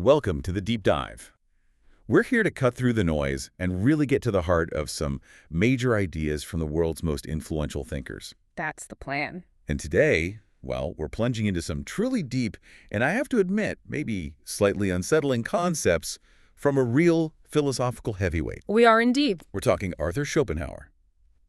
Welcome to the Deep Dive. We're here to cut through the noise and really get to the heart of some major ideas from the world's most influential thinkers. That's the plan. And today, well, we're plunging into some truly deep, and I have to admit, maybe slightly unsettling concepts from a real philosophical heavyweight. We are indeed. We're talking Arthur Schopenhauer.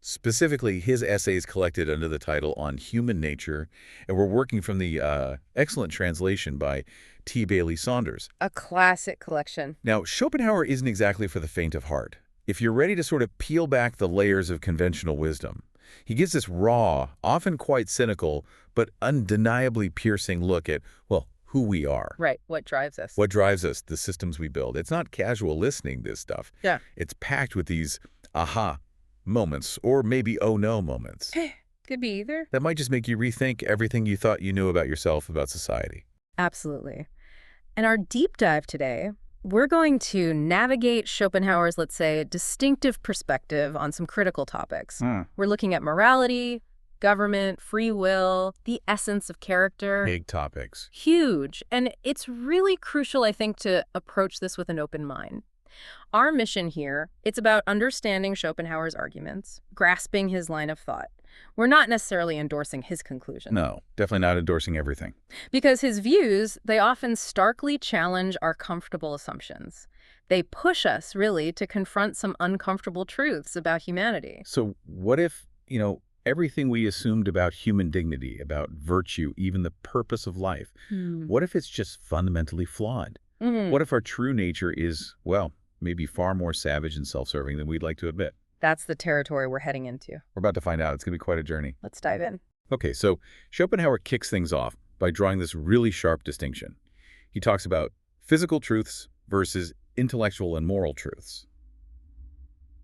Specifically, his essays collected under the title On Human Nature, and we're working from the excellent translation by T. Bailey Saunders. A classic collection. Now, Schopenhauer isn't exactly for the faint of heart. If you're ready to sort of peel back the layers of conventional wisdom, he gives this raw, often quite cynical, but undeniably piercing look at, well, who we are. Right, what drives us. What drives us, the systems we build. It's not casual listening, this stuff. Yeah. It's packed with these aha moments, or maybe oh no moments. Could be either. That might just make you rethink everything you thought you knew about yourself, about society. Absolutely. In our deep dive today, we're going to navigate Schopenhauer's, let's say, distinctive perspective on some critical topics. We're looking at morality, government, free will, the essence of character. Big topics. Huge. And it's really crucial, I think, to approach this with an open mind. Our mission here, it's about understanding Schopenhauer's arguments, grasping his line of thought. We're not necessarily endorsing his conclusion. No, definitely not endorsing everything. Because his views, they often starkly challenge our comfortable assumptions. They push us, really, to confront some uncomfortable truths about humanity. So what if, everything we assumed about human dignity, about virtue, even the purpose of life, what if it's just fundamentally flawed? What if our true nature is, well, maybe far more savage and self-serving than we'd like to admit? That's the territory we're heading into. We're about to find out. It's going to be quite a journey. Let's dive in. Okay, so Schopenhauer kicks things off by drawing this really sharp distinction. He talks about physical truths versus intellectual and moral truths.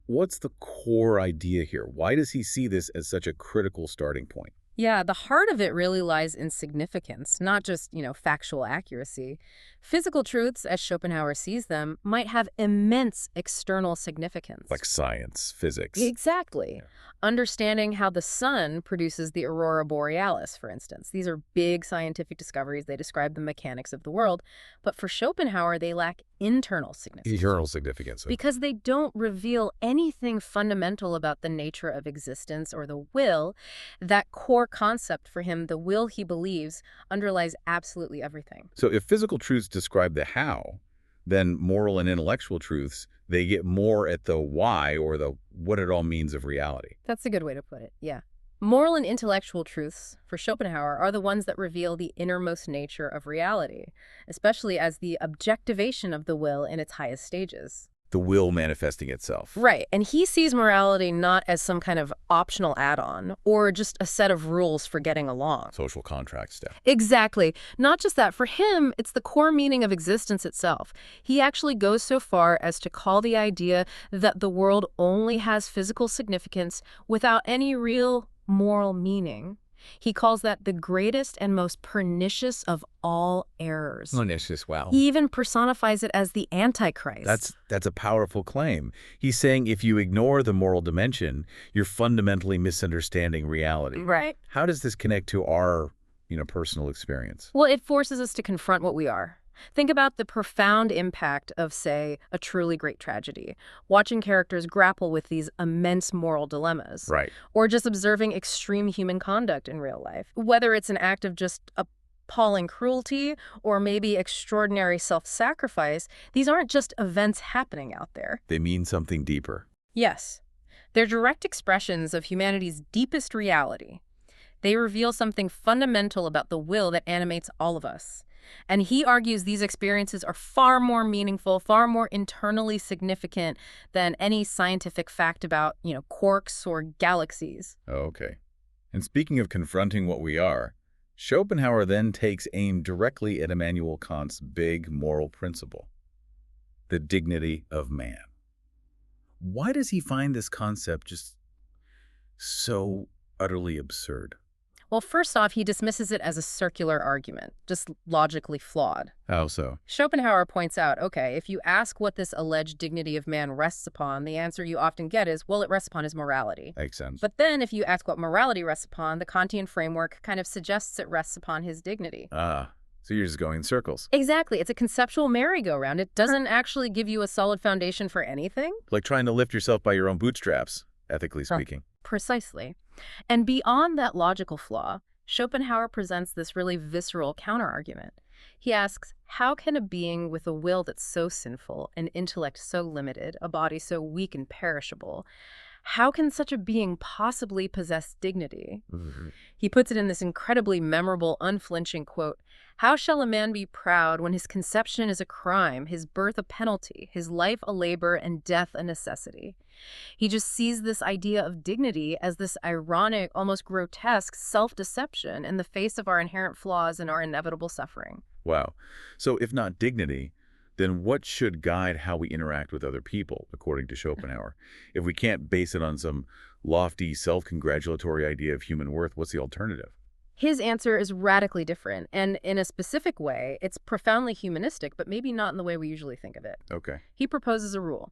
What's the core idea here? Why does he see this as such a critical starting point? Yeah, the heart of it really lies in significance, not just, factual accuracy. Physical truths, as Schopenhauer sees them, might have immense external significance. Like science, physics. Exactly. Yeah. Understanding how the sun produces the aurora borealis, for instance. These are big scientific discoveries. They describe the mechanics of the world. But for Schopenhauer, they lack internal significance. Eternal significance. Because they don't reveal anything fundamental about the nature of existence or the will. That core concept for him, the will he believes, underlies absolutely everything. So if physical truths describe the how, then moral and intellectual truths, they get more at the why or the what it all means of reality. That's a good way to put it, yeah. Moral and intellectual truths, for Schopenhauer, are the ones that reveal the innermost nature of reality, especially as the objectivation of the will in its highest stages. The will manifesting itself. Right, and he sees morality not as some kind of optional add-on or just a set of rules for getting along. Social contract stuff. Exactly. Not just that. For him, it's the core meaning of existence itself. He actually goes so far as to call the idea that the world only has physical significance without any real moral meaning. He calls that the greatest and most pernicious of all errors. Pernicious, wow. He even personifies it as the Antichrist. That's a powerful claim. He's saying if you ignore the moral dimension, you're fundamentally misunderstanding reality. Right. How does this connect to our, personal experience? Well, it forces us to confront what we are. Think about the profound impact of, say, a truly great tragedy, watching characters grapple with these immense moral dilemmas. Right. Or just observing extreme human conduct in real life. Whether it's an act of just appalling cruelty or maybe extraordinary self-sacrifice, these aren't just events happening out there. They mean something deeper. Yes. They're direct expressions of humanity's deepest reality. They reveal something fundamental about the will that animates all of us. And he argues these experiences are far more meaningful, far more internally significant than any scientific fact about, quarks or galaxies. Okay. And speaking of confronting what we are, Schopenhauer then takes aim directly at Immanuel Kant's big moral principle, the dignity of man. Why does he find this concept just so utterly absurd? Well, first off, he dismisses it as a circular argument, just logically flawed. How so? Schopenhauer points out, okay, if you ask what this alleged dignity of man rests upon, the answer you often get is, well, it rests upon his morality. Makes sense. But then if you ask what morality rests upon, the Kantian framework kind of suggests it rests upon his dignity. So you're just going in circles. Exactly. It's a conceptual merry-go-round. It doesn't actually give you a solid foundation for anything. Like trying to lift yourself by your own bootstraps, ethically speaking. Precisely. And beyond that logical flaw, Schopenhauer presents this really visceral counterargument. He asks, how can a being with a will that's so sinful, an intellect so limited, a body so weak and perishable, how can such a being possibly possess dignity? He puts it in this incredibly memorable, unflinching quote, "How shall a man be proud when his conception is a crime, his birth a penalty, his life a labor, and death a necessity?" He just sees this idea of dignity as this ironic, almost grotesque self-deception in the face of our inherent flaws and our inevitable suffering. Wow. So if not dignity, then what should guide how we interact with other people, according to Schopenhauer? If we can't base it on some lofty, self-congratulatory idea of human worth, what's the alternative? His answer is radically different, and in a specific way, it's profoundly humanistic, but maybe not in the way we usually think of it. Okay. He proposes a rule.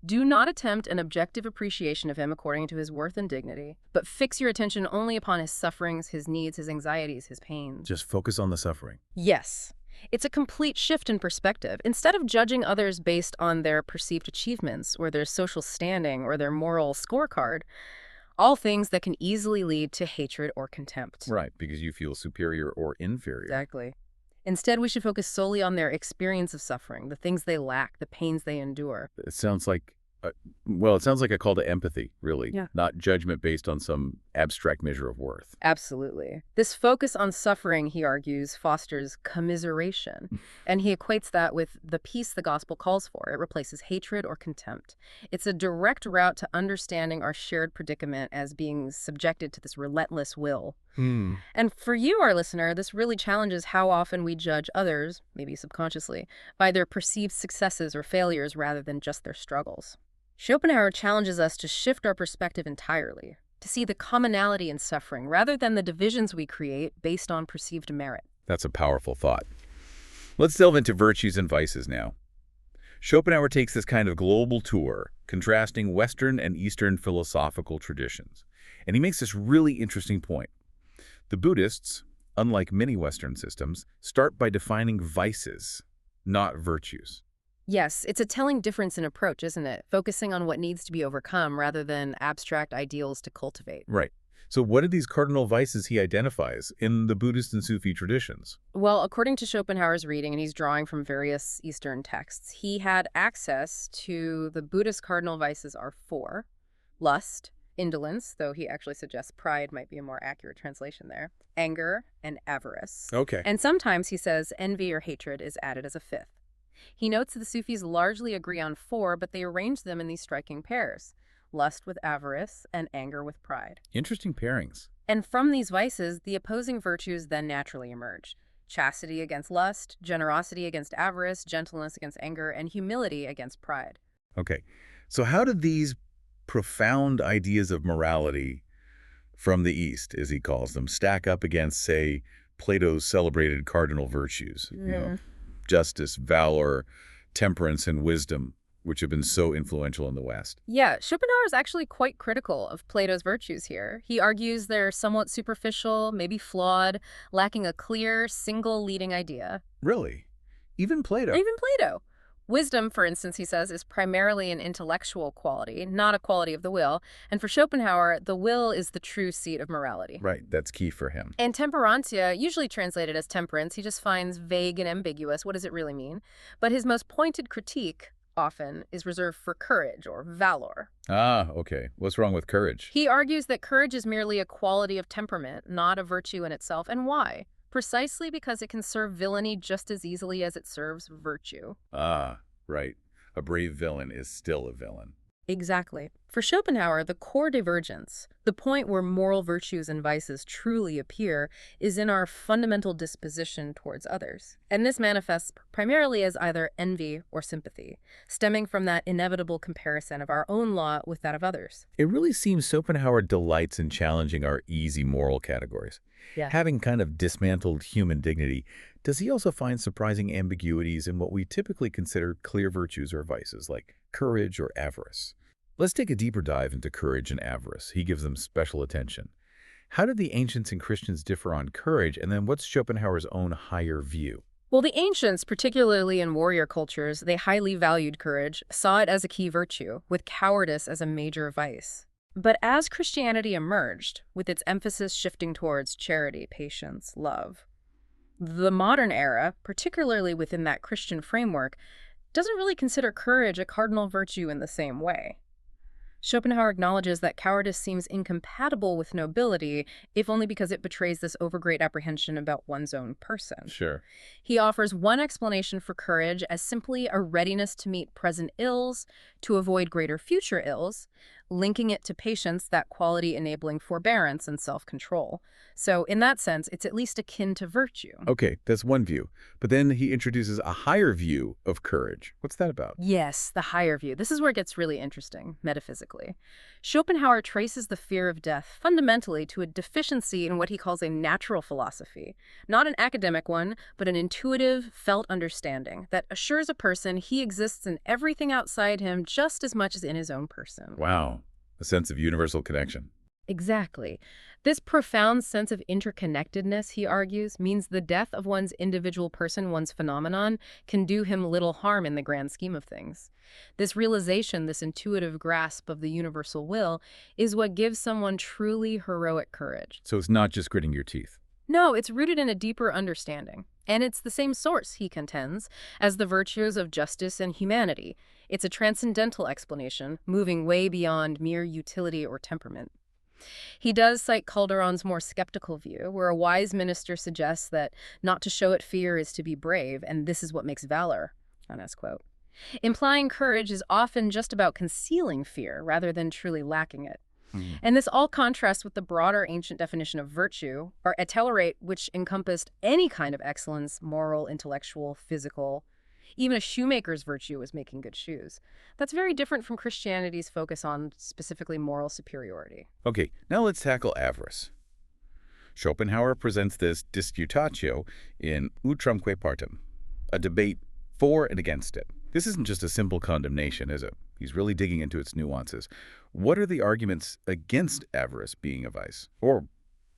Do not attempt an objective appreciation of him according to his worth and dignity, but fix your attention only upon his sufferings, his needs, his anxieties, his pains. Just focus on the suffering. Yes. It's a complete shift in perspective. Instead of judging others based on their perceived achievements or their social standing or their moral scorecard, all things that can easily lead to hatred or contempt. Right, because you feel superior or inferior. Exactly. Instead, we should focus solely on their experience of suffering, the things they lack, the pains they endure. It sounds like, it sounds like a call to empathy, really. Yeah. Not judgment based on some abstract measure of worth. Absolutely. This focus on suffering, he argues, fosters commiseration. And he equates that with the peace the gospel calls for. It replaces hatred or contempt. It's a direct route to understanding our shared predicament as being subjected to this relentless will. And for you, our listener, this really challenges how often we judge others, maybe subconsciously, by their perceived successes or failures rather than just their struggles. Schopenhauer challenges us to shift our perspective entirely, to see the commonality in suffering rather than the divisions we create based on perceived merit. That's a powerful thought. Let's delve into virtues and vices now. Schopenhauer takes this kind of global tour, contrasting Western and Eastern philosophical traditions. And he makes this really interesting point. The Buddhists, unlike many Western systems, start by defining vices, not virtues. Yes, it's a telling difference in approach, isn't it? Focusing on what needs to be overcome rather than abstract ideals to cultivate. Right. So what are these cardinal vices he identifies in the Buddhist and Sufi traditions? Well, according to Schopenhauer's reading, and he's drawing from various Eastern texts, he had access to the Buddhist cardinal vices are 4: lust, indolence, though he actually suggests pride might be a more accurate translation there, anger, and avarice. Okay. And sometimes he says envy or hatred is added as a 5th. He notes the Sufis largely agree on 4, but they arrange them in these striking pairs: lust with avarice and anger with pride. Interesting pairings. And from these vices, the opposing virtues then naturally emerge: chastity against lust, generosity against avarice, gentleness against anger, and humility against pride. Okay. So how did these profound ideas of morality from the East, as he calls them, stack up against, say, Plato's celebrated cardinal virtues? Justice, valor, temperance, and wisdom, which have been so influential in the West. Yeah, Schopenhauer is actually quite critical of Plato's virtues here. He argues they're somewhat superficial, maybe flawed, lacking a clear, single leading idea. Really? Even Plato? Even Plato. Wisdom, for instance, he says, is primarily an intellectual quality, not a quality of the will. And for Schopenhauer, the will is the true seat of morality. Right, that's key for him. And temperantia, usually translated as temperance, he just finds vague and ambiguous. What does it really mean? But his most pointed critique, often, is reserved for courage or valor. Ah, okay. What's wrong with courage? He argues that courage is merely a quality of temperament, not a virtue in itself. And why? Precisely because it can serve villainy just as easily as it serves virtue. Ah, right. A brave villain is still a villain. Exactly. For Schopenhauer, the core divergence, the point where moral virtues and vices truly appear, is in our fundamental disposition towards others. And this manifests primarily as either envy or sympathy, stemming from that inevitable comparison of our own lot with that of others. It really seems Schopenhauer delights in challenging our easy moral categories. Yeah. Having kind of dismantled human dignity, does he also find surprising ambiguities in what we typically consider clear virtues or vices, like courage or avarice? Let's take a deeper dive into courage and avarice. He gives them special attention. How did the ancients and Christians differ on courage, and then what's Schopenhauer's own higher view? Well, the ancients, particularly in warrior cultures, they highly valued courage, saw it as a key virtue, with cowardice as a major vice. But as Christianity emerged, with its emphasis shifting towards charity, patience, love, the modern era, particularly within that Christian framework, doesn't really consider courage a cardinal virtue in the same way. Schopenhauer acknowledges that cowardice seems incompatible with nobility, if only because it betrays this overgreat apprehension about one's own person. Sure. He offers one explanation for courage as simply a readiness to meet present ills, to avoid greater future ills, linking it to patience, that quality enabling forbearance and self-control. So in that sense, it's at least akin to virtue. Okay, that's one view. But then he introduces a higher view of courage. What's that about? Yes, the higher view. This is where it gets really interesting, metaphysically. Schopenhauer traces the fear of death fundamentally to a deficiency in what he calls a natural philosophy. Not an academic one, but an intuitive, felt understanding that assures a person he exists in everything outside him just as much as in his own person. Wow, a sense of universal connection. Exactly. This profound sense of interconnectedness, he argues, means the death of one's individual person, one's phenomenon, can do him little harm in the grand scheme of things. This realization, this intuitive grasp of the universal will, is what gives someone truly heroic courage. So it's not just gritting your teeth. No, it's rooted in a deeper understanding. And it's the same source, he contends, as the virtues of justice and humanity. It's a transcendental explanation, moving way beyond mere utility or temperament. He does cite Calderon's more skeptical view, where a wise minister suggests that not to show it fear is to be brave, and this is what makes valor, honest quote. Implying courage is often just about concealing fear rather than truly lacking it. And this all contrasts with the broader ancient definition of virtue, or atellerate, which encompassed any kind of excellence, moral, intellectual, physical. Even a shoemaker's virtue was making good shoes. That's very different from Christianity's focus on specifically moral superiority. Okay, now let's tackle avarice. Schopenhauer presents this disputatio in Utrumque Partem, a debate for and against it. This isn't just a simple condemnation, is it? He's really digging into its nuances. What are the arguments against avarice being a vice? Or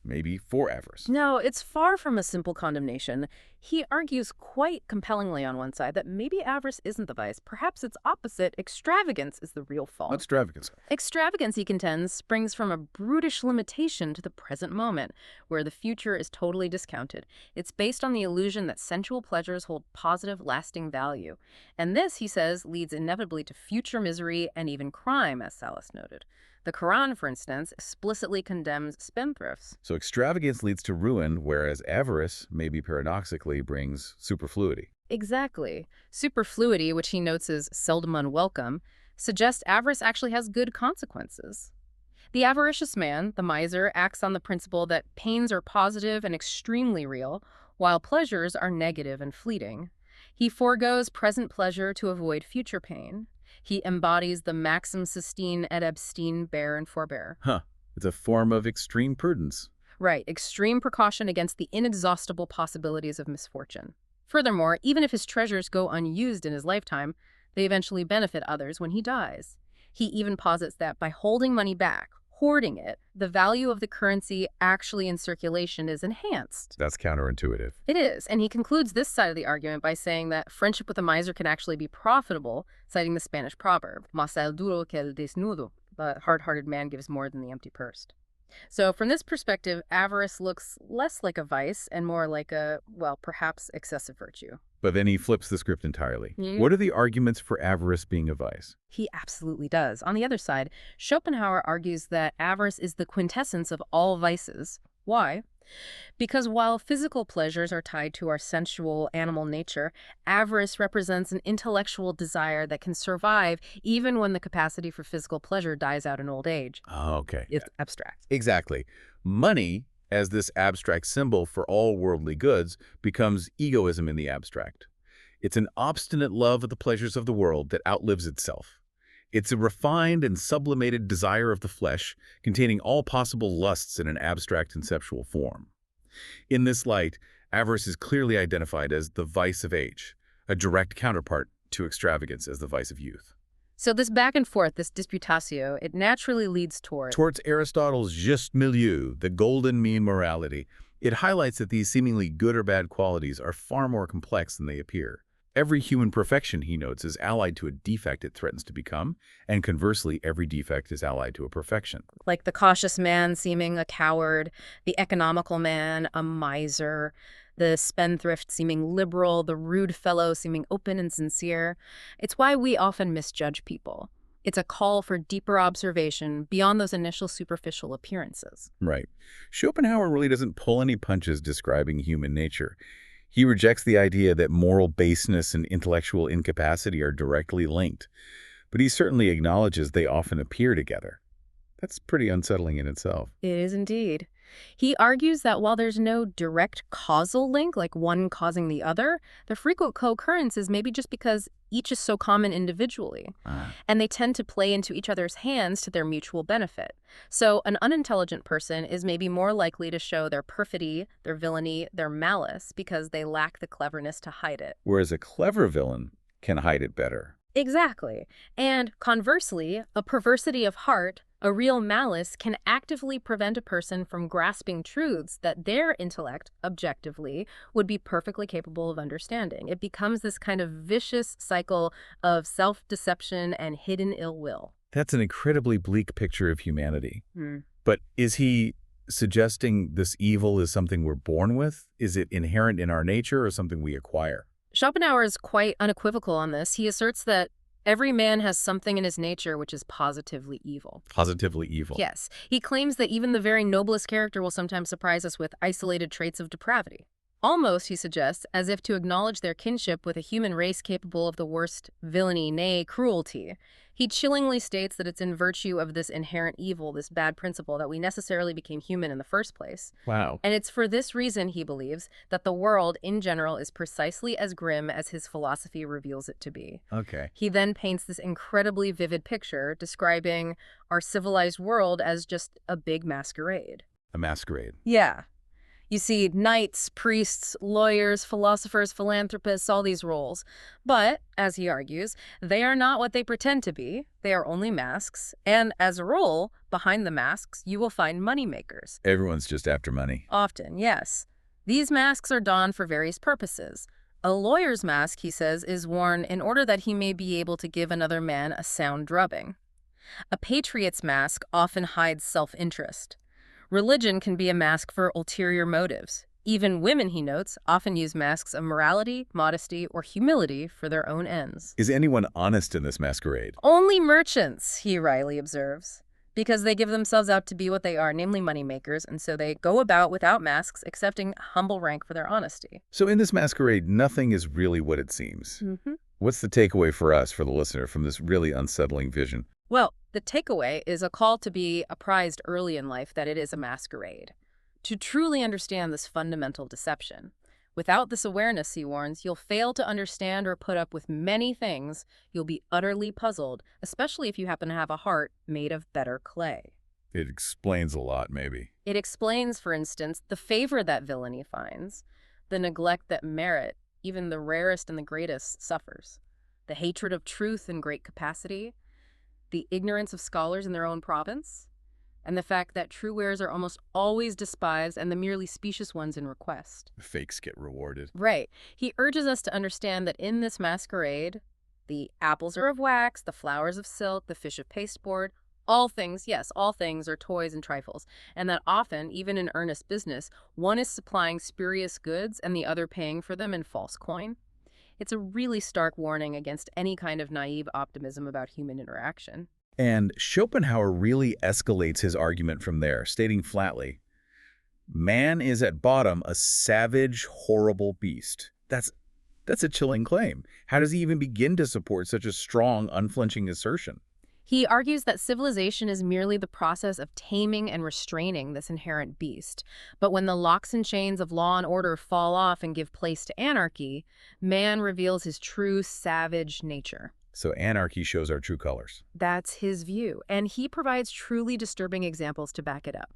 maybe for avarice? No, it's far from a simple condemnation. He argues quite compellingly on one side that maybe avarice isn't the vice. Perhaps its opposite, extravagance, is the real fault. Extravagance. Extravagance, he contends, springs from a brutish limitation to the present moment, where the future is totally discounted. It's based on the illusion that sensual pleasures hold positive, lasting value. And this, he says, leads inevitably to future misery and even crime, as Sallust noted. The Quran, for instance, explicitly condemns spendthrifts. So extravagance leads to ruin, whereas avarice, maybe paradoxically, brings superfluity. Exactly. Superfluity, which he notes is seldom unwelcome, suggests avarice actually has good consequences. The avaricious man, the miser, acts on the principle that pains are positive and extremely real, while pleasures are negative and fleeting. He foregoes present pleasure to avoid future pain. He embodies the maxim sustain et abstain, bear and forbear. It's a form of extreme prudence. Right, extreme precaution against the inexhaustible possibilities of misfortune. Furthermore, even if his treasures go unused in his lifetime, they eventually benefit others when he dies. He even posits that by holding money back, hoarding it, the value of the currency actually in circulation is enhanced. That's counterintuitive. It is, and he concludes this side of the argument by saying that friendship with a miser can actually be profitable, citing the Spanish proverb, más el duro que el desnudo, the hard-hearted man gives more than the empty purse. So from this perspective, avarice looks less like a vice and more like a, well, perhaps excessive virtue. But then he flips the script entirely. Mhm. What are the arguments for avarice being a vice? He absolutely does. On the other side, Schopenhauer argues that avarice is the quintessence of all vices. Why? Because while physical pleasures are tied to our sensual animal nature, avarice represents an intellectual desire that can survive even when the capacity for physical pleasure dies out in old age. Oh, okay. It's abstract. Exactly. Money, as this abstract symbol for all worldly goods, becomes egoism in the abstract. It's an obstinate love of the pleasures of the world that outlives itself. It's a refined and sublimated desire of the flesh, containing all possible lusts in an abstract conceptual form. In this light, avarice is clearly identified as the vice of age, a direct counterpart to extravagance as the vice of youth. So this back and forth, this disputatio, it naturally leads toward. Towards Aristotle's juste milieu, the golden mean morality, it highlights that these seemingly good or bad qualities are far more complex than they appear. Every human perfection, he notes, is allied to a defect it threatens to become, and conversely, every defect is allied to a perfection. Like the cautious man seeming a coward, the economical man a miser, the spendthrift seeming liberal, the rude fellow seeming open and sincere. It's why we often misjudge people. It's a call for deeper observation beyond those initial superficial appearances. Right. Schopenhauer really doesn't pull any punches describing human nature. He rejects the idea that moral baseness and intellectual incapacity are directly linked, but he certainly acknowledges they often appear together. That's pretty unsettling in itself. It is indeed. He argues that while there's no direct causal link, like one causing the other, the frequent co-occurrence is maybe just because each is so common individually, and they tend to play into each other's hands to their mutual benefit. So an unintelligent person is maybe more likely to show their perfidy, their villainy, their malice, because they lack the cleverness to hide it. Whereas a clever villain can hide it better. Exactly. And conversely, a perversity of heart, a real malice, can actively prevent a person from grasping truths that their intellect, objectively, would be perfectly capable of understanding. It becomes this kind of vicious cycle of self-deception and hidden ill will. That's an incredibly bleak picture of humanity. Hmm. But is he suggesting this evil is something we're born with? Is it inherent in our nature or something we acquire? Schopenhauer is quite unequivocal on this. He asserts that every man has something in his nature which is positively evil. Positively evil. Yes. He claims that even the very noblest character will sometimes surprise us with isolated traits of depravity. Almost, he suggests, as if to acknowledge their kinship with a human race capable of the worst villainy, nay, cruelty. He chillingly states that it's in virtue of this inherent evil, this bad principle, that we necessarily became human in the first place. Wow. And it's for this reason, he believes, that the world in general is precisely as grim as his philosophy reveals it to be. Okay. He then paints this incredibly vivid picture, describing our civilized world as just a big masquerade. A masquerade. Yeah. You see knights, priests, lawyers, philosophers, philanthropists, all these roles. But, as he argues, they are not what they pretend to be. They are only masks. And as a rule, behind the masks, you will find moneymakers. Everyone's just after money. Often, yes. These masks are donned for various purposes. A lawyer's mask, he says, is worn in order that he may be able to give another man a sound drubbing. A patriot's mask often hides self-interest. Religion can be a mask for ulterior motives. Even women, he notes, often use masks of morality, modesty, or humility for their own ends. Is anyone honest in this masquerade? Only merchants, he wryly observes, because they give themselves out to be what they are, namely moneymakers, and so they go about without masks, accepting humble rank for their honesty. So in this masquerade, nothing is really what it seems. Mm-hmm. What's the takeaway for us, for the listener, from this really unsettling vision? Well, the takeaway is a call to be apprised early in life that it is a masquerade, to truly understand this fundamental deception. Without this awareness, he warns, you'll fail to understand or put up with many things. You'll be utterly puzzled, especially if you happen to have a heart made of better clay. It explains a lot, maybe. It explains, for instance, the favor that villainy finds, the neglect that merit, even the rarest and the greatest, suffers, the hatred of truth and great capacity, the ignorance of scholars in their own province, and the fact that true wares are almost always despised and the merely specious ones in request. Fakes get rewarded. Right. He urges us to understand that in this masquerade, the apples are of wax, the flowers of silk, the fish of pasteboard, all things, yes, all things are toys and trifles, and that often, even in earnest business, one is supplying spurious goods and the other paying for them in false coin. It's a really stark warning against any kind of naive optimism about human interaction. And Schopenhauer really escalates his argument from there, stating flatly, man is at bottom a savage, horrible beast. That's a chilling claim. How does he even begin to support such a strong, unflinching assertion? He argues that civilization is merely the process of taming and restraining this inherent beast. But when the locks and chains of law and order fall off and give place to anarchy, man reveals his true savage nature. So anarchy shows our true colors. That's his view, and he provides truly disturbing examples to back it up.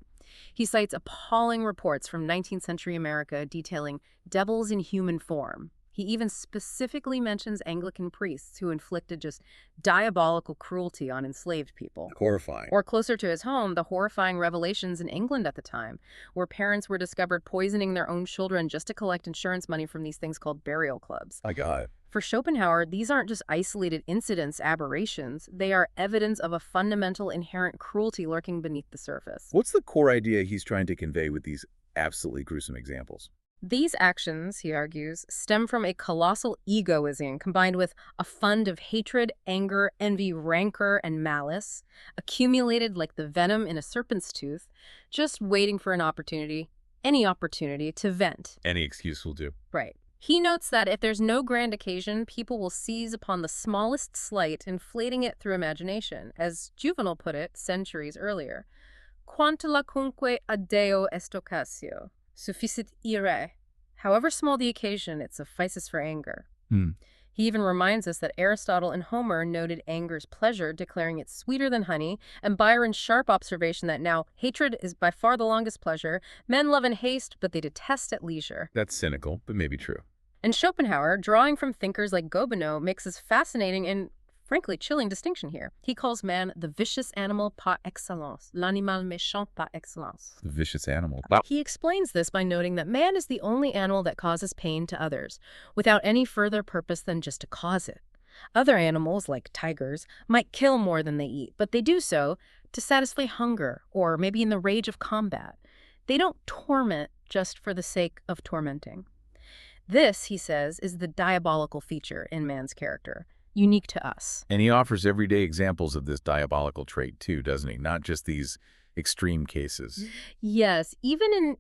He cites appalling reports from 19th century America detailing devils in human form, He even specifically mentions Anglican priests who inflicted just diabolical cruelty on enslaved people. Horrifying. Or closer to his home, the horrifying revelations in England at the time, where parents were discovered poisoning their own children just to collect insurance money from these things called burial clubs. My God. For Schopenhauer, these aren't just isolated incidents, aberrations. They are evidence of a fundamental inherent cruelty lurking beneath the surface. What's the core idea he's trying to convey with these absolutely gruesome examples? These actions, he argues, stem from a colossal egoism combined with a fund of hatred, anger, envy, rancor, and malice, accumulated like the venom in a serpent's tooth, just waiting for an opportunity, any opportunity, to vent. Any excuse will do. Right. He notes that if there's no grand occasion, people will seize upon the smallest slight, inflating it through imagination, as Juvenal put it centuries earlier. Quanta lacunque ad Deo est occasio. Sufficit ire. However small the occasion, it suffices for anger. He even reminds us that Aristotle and Homer noted anger's pleasure, declaring it sweeter than honey, and Byron's sharp observation that now hatred is by far the longest pleasure. Men love in haste, but they detest at leisure. That's cynical, but maybe true. And Schopenhauer, drawing from thinkers like Gobineau, makes this fascinating and frankly chilling distinction here. He calls man the vicious animal par excellence, l'animal méchant par excellence. The vicious animal. He explains this by noting that man is the only animal that causes pain to others, without any further purpose than just to cause it. Other animals, like tigers, might kill more than they eat, but they do so to satisfy hunger, or maybe in the rage of combat. They don't torment just for the sake of tormenting. This, he says, is the diabolical feature in man's character, unique to us. And he offers everyday examples of this diabolical trait too, doesn't he? Not just these extreme cases. Yes, even in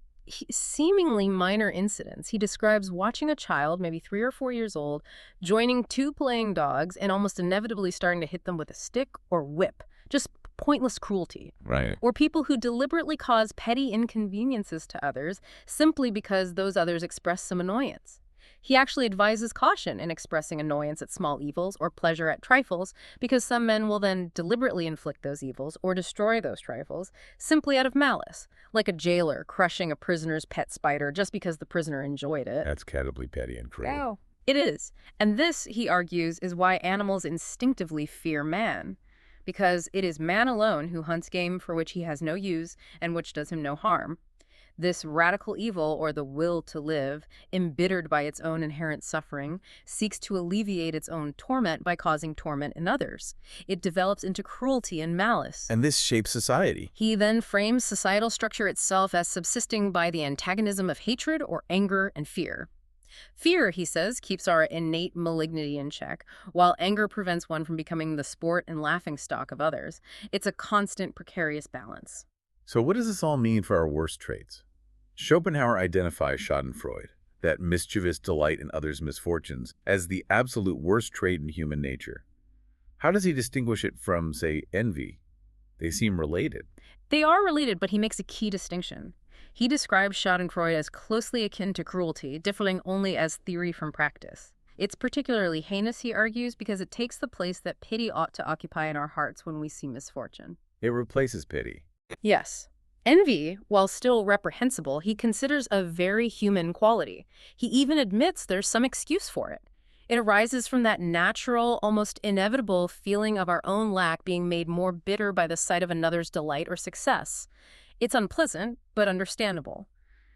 seemingly minor incidents. He describes watching a child, maybe 3 or 4 years old, joining 2 playing dogs and almost inevitably starting to hit them with a stick or whip. Just pointless cruelty. Right. Or people who deliberately cause petty inconveniences to others simply because those others express some annoyance. He actually advises caution in expressing annoyance at small evils or pleasure at trifles, because some men will then deliberately inflict those evils or destroy those trifles simply out of malice, like a jailer crushing a prisoner's pet spider just because the prisoner enjoyed it. That's incredibly petty and cruel. Wow. It is. And this, he argues, is why animals instinctively fear man, because it is man alone who hunts game for which he has no use and which does him no harm. This radical evil, or the will to live, embittered by its own inherent suffering, seeks to alleviate its own torment by causing torment in others. It develops into cruelty and malice. And this shapes society. He then frames societal structure itself as subsisting by the antagonism of hatred or anger and fear. Fear, he says, keeps our innate malignity in check, while anger prevents one from becoming the sport and laughingstock of others. It's a constant, precarious balance. So what does this all mean for our worst traits? Schopenhauer identifies Schadenfreude, that mischievous delight in others' misfortunes, as the absolute worst trait in human nature. How does he distinguish it from, say, envy? They seem related. They are related, but he makes a key distinction. He describes Schadenfreude as closely akin to cruelty, differing only as theory from practice. It's particularly heinous, he argues, because it takes the place that pity ought to occupy in our hearts when we see misfortune. It replaces pity. Yes. Envy, while still reprehensible, he considers a very human quality. He even admits there's some excuse for it. It arises from that natural, almost inevitable feeling of our own lack being made more bitter by the sight of another's delight or success. It's unpleasant, but understandable.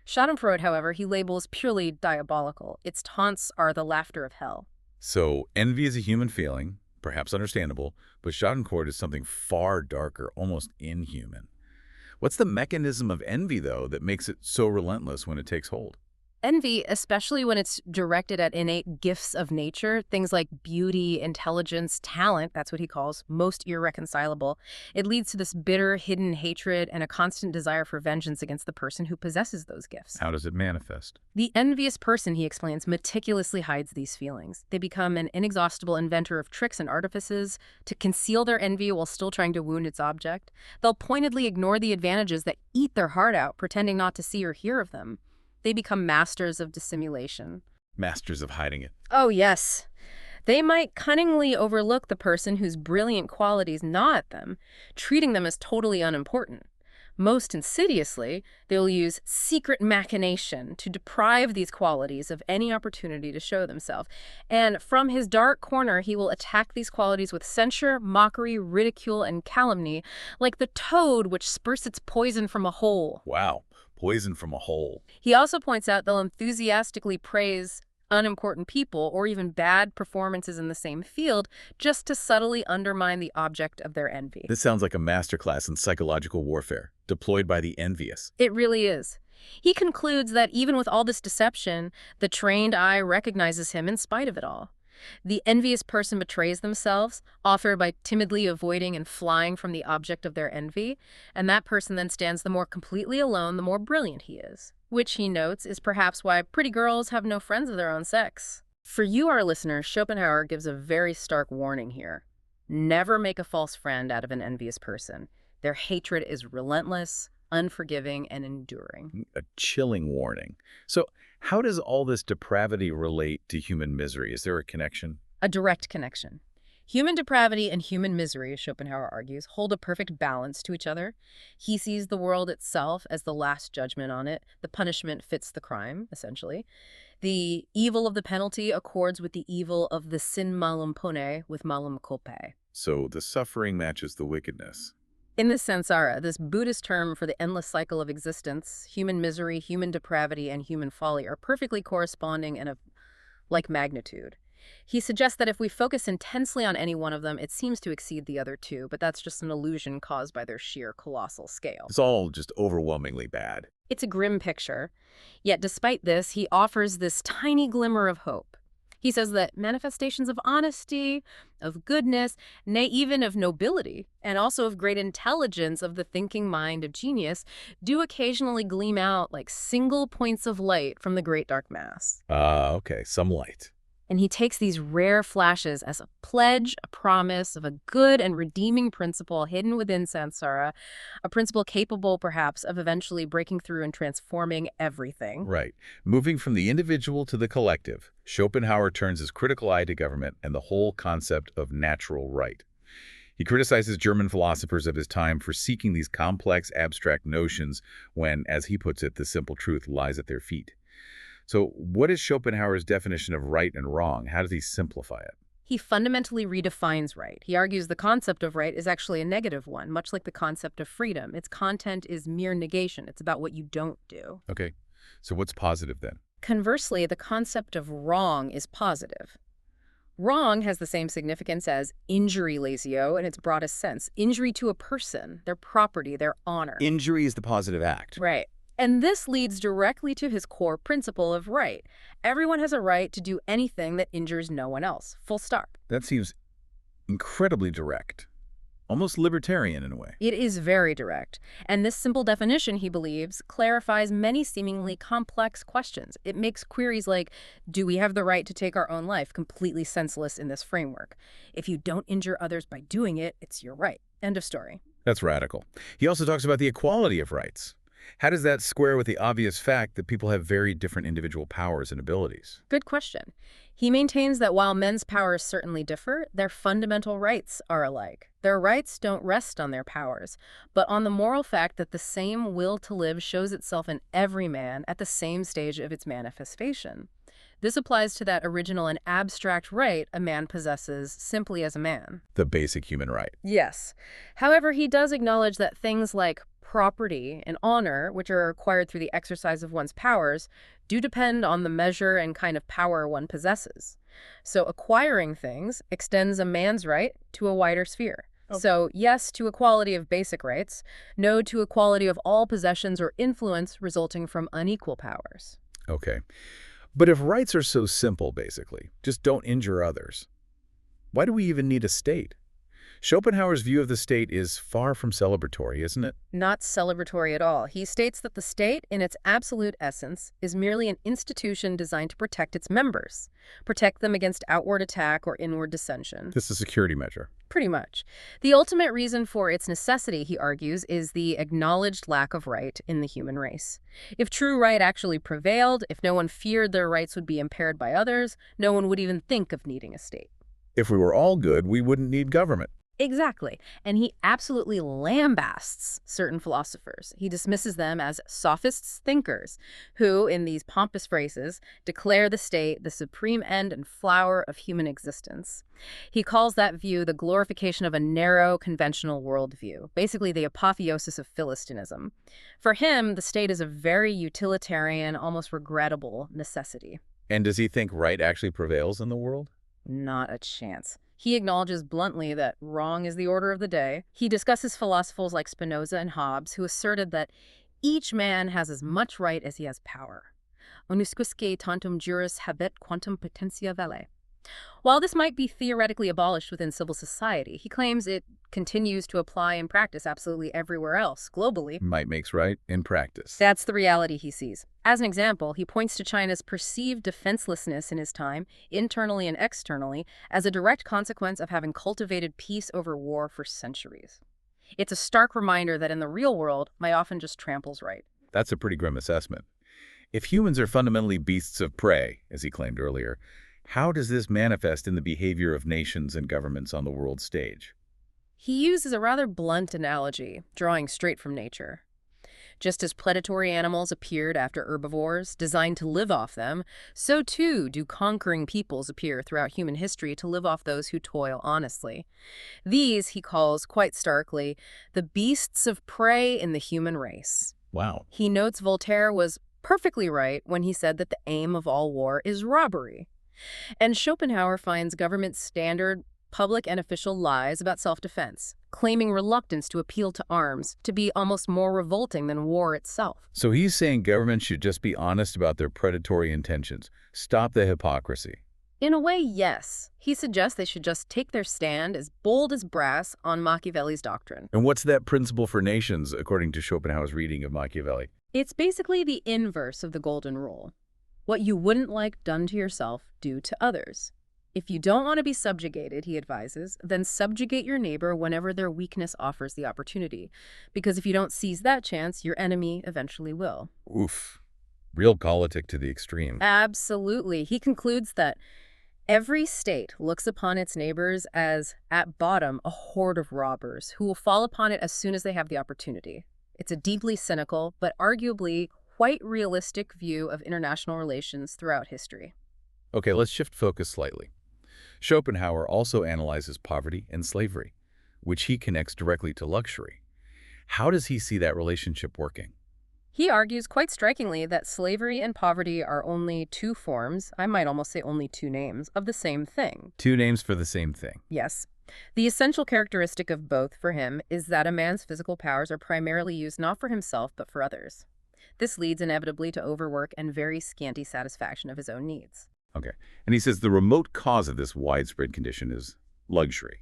Schadenfreude, however, he labels purely diabolical. Its taunts are the laughter of hell. So envy is a human feeling, perhaps understandable, but Schadenfreude is something far darker, almost inhuman. What's the mechanism of envy, though, that makes it so relentless when it takes hold? Envy, especially when it's directed at innate gifts of nature, things like beauty, intelligence, talent, that's what he calls most irreconcilable, it leads to this bitter, hidden hatred and a constant desire for vengeance against the person who possesses those gifts. How does it manifest? The envious person, he explains, meticulously hides these feelings. They become an inexhaustible inventor of tricks and artifices to conceal their envy while still trying to wound its object. They'll pointedly ignore the advantages that eat their heart out, pretending not to see or hear of them. They become masters of dissimulation. Masters of hiding it. Oh, yes. They might cunningly overlook the person whose brilliant qualities gnaw at them, treating them as totally unimportant. Most insidiously, they'll use secret machination to deprive these qualities of any opportunity to show themselves. And from his dark corner, he will attack these qualities with censure, mockery, ridicule, and calumny, like the toad which spurts its poison from a hole. Wow, poison from a hole. He also points out they'll enthusiastically praise unimportant people or even bad performances in the same field just to subtly undermine the object of their envy. This sounds like a masterclass in psychological warfare, deployed by the envious. It really is. He concludes that even with all this deception, the trained eye recognizes him in spite of it all. The envious person betrays themselves, often by timidly avoiding and flying from the object of their envy, and that person then stands the more completely alone the more brilliant he is, which he notes is perhaps why pretty girls have no friends of their own sex. For you, our listeners, Schopenhauer gives a very stark warning here. Never make a false friend out of an envious person. Their hatred is relentless, unforgiving, and enduring. A chilling warning. So, how does all this depravity relate to human misery? Is there a connection? A direct connection. Human depravity and human misery, Schopenhauer argues, hold a perfect balance to each other. He sees the world itself as the last judgment on it. The punishment fits the crime, essentially. The evil of the penalty accords with the evil of the sin malum pone with malum culpae. So, the suffering matches the wickedness. In the samsara, this Buddhist term for the endless cycle of existence, human misery, human depravity, and human folly are perfectly corresponding and of like magnitude. He suggests that if we focus intensely on any one of them, it seems to exceed the other two, but that's just an illusion caused by their sheer colossal scale. It's all just overwhelmingly bad. It's a grim picture. Yet despite this, he offers this tiny glimmer of hope. He says that manifestations of honesty, of goodness, nay, even of nobility, and also of great intelligence of the thinking mind of genius, do occasionally gleam out like single points of light from the great dark mass. Okay, some light. And he takes these rare flashes as a pledge, a promise of a good and redeeming principle hidden within samsara, a principle capable, perhaps, of eventually breaking through and transforming everything. Right. Moving from the individual to the collective, Schopenhauer turns his critical eye to government and the whole concept of natural right. He criticizes German philosophers of his time for seeking these complex, abstract notions when, as he puts it, the simple truth lies at their feet. So what is Schopenhauer's definition of right and wrong? How does he simplify it? He fundamentally redefines right. He argues the concept of right is actually a negative one, much like the concept of freedom. Its content is mere negation. It's about what you don't do. Okay, so what's positive then? Conversely, the concept of wrong is positive. Wrong has the same significance as injury, Lazio, in its broadest sense. Injury to a person, their property, their honor. Injury is the positive act. Right. And this leads directly to his core principle of right. Everyone has a right to do anything that injures no one else. Full stop. That seems incredibly direct, almost libertarian in a way. It is very direct. And this simple definition, he believes, clarifies many seemingly complex questions. It makes queries like, do we have the right to take our own life, completely senseless in this framework? If you don't injure others by doing it, it's your right. End of story. That's radical. He also talks about the equality of rights. How does that square with the obvious fact that people have very different individual powers and abilities? Good question. He maintains that while men's powers certainly differ, their fundamental rights are alike. Their rights don't rest on their powers, but on the moral fact that the same will to live shows itself in every man at the same stage of its manifestation. This applies to that original and abstract right a man possesses simply as a man. The basic human right. Yes. However, he does acknowledge that things like property and honor, which are acquired through the exercise of one's powers, do depend on the measure and kind of power one possesses. So acquiring things extends a man's right to a wider sphere. Okay. So yes to equality of basic rights, no to equality of all possessions or influence resulting from unequal powers. Okay. But if rights are so simple, basically, just don't injure others, why do we even need a state? Schopenhauer's view of the state is far from celebratory, isn't it? Not celebratory at all. He states that the state, in its absolute essence, is merely an institution designed to protect its members, protect them against outward attack or inward dissension. This is a security measure. Pretty much. The ultimate reason for its necessity, he argues, is the acknowledged lack of right in the human race. If true right actually prevailed, if no one feared their rights would be impaired by others, no one would even think of needing a state. If we were all good, we wouldn't need government. Exactly. And he absolutely lambasts certain philosophers. He dismisses them as sophists thinkers, who, in these pompous phrases, declare the state the supreme end and flower of human existence. He calls that view the glorification of a narrow, conventional worldview, basically the apotheosis of Philistinism. For him, the state is a very utilitarian, almost regrettable necessity. And does he think right actually prevails in the world? Not a chance. He acknowledges bluntly that wrong is the order of the day. He discusses philosophers like Spinoza and Hobbes, who asserted that each man has as much right as he has power. Onusquisque tantum juris habet quantum potentia vale. While this might be theoretically abolished within civil society, he claims it continues to apply in practice absolutely everywhere else, globally. Might makes right in practice. That's the reality he sees. As an example, he points to China's perceived defenselessness in his time, internally and externally, as a direct consequence of having cultivated peace over war for centuries. It's a stark reminder that in the real world, might often just tramples right. That's a pretty grim assessment. If humans are fundamentally beasts of prey, as he claimed earlier, how does this manifest in the behavior of nations and governments on the world stage? He uses a rather blunt analogy, drawing straight from nature. Just as predatory animals appeared after herbivores, designed to live off them, so too do conquering peoples appear throughout human history to live off those who toil honestly. These, he calls, quite starkly, the beasts of prey in the human race. Wow. He notes Voltaire was perfectly right when he said that the aim of all war is robbery. And Schopenhauer finds government's standard public and official lies about self-defense, claiming reluctance to appeal to arms to be almost more revolting than war itself. So he's saying governments should just be honest about their predatory intentions, stop the hypocrisy. In a way, yes. He suggests they should just take their stand as bold as brass on Machiavelli's doctrine. And what's that principle for nations, according to Schopenhauer's reading of Machiavelli? It's basically the inverse of the golden rule. What you wouldn't like done to yourself, do to others. If you don't want to be subjugated, he advises, then subjugate your neighbor whenever their weakness offers the opportunity. Because if you don't seize that chance, your enemy eventually will. Oof. Real politic to the extreme. Absolutely. He concludes that every state looks upon its neighbors as, at bottom, a horde of robbers who will fall upon it as soon as they have the opportunity. It's a deeply cynical, but arguably quite realistic view of international relations throughout history. Okay, let's shift focus slightly. Schopenhauer also analyzes poverty and slavery, which he connects directly to luxury. How does he see that relationship working? He argues quite strikingly that slavery and poverty are only two forms, I might almost say only two names, of the same thing. Two names for the same thing. Yes. The essential characteristic of both for him is that a man's physical powers are primarily used not for himself but for others. This leads inevitably to overwork and very scanty satisfaction of his own needs. Okay. And he says the remote cause of this widespread condition is luxury.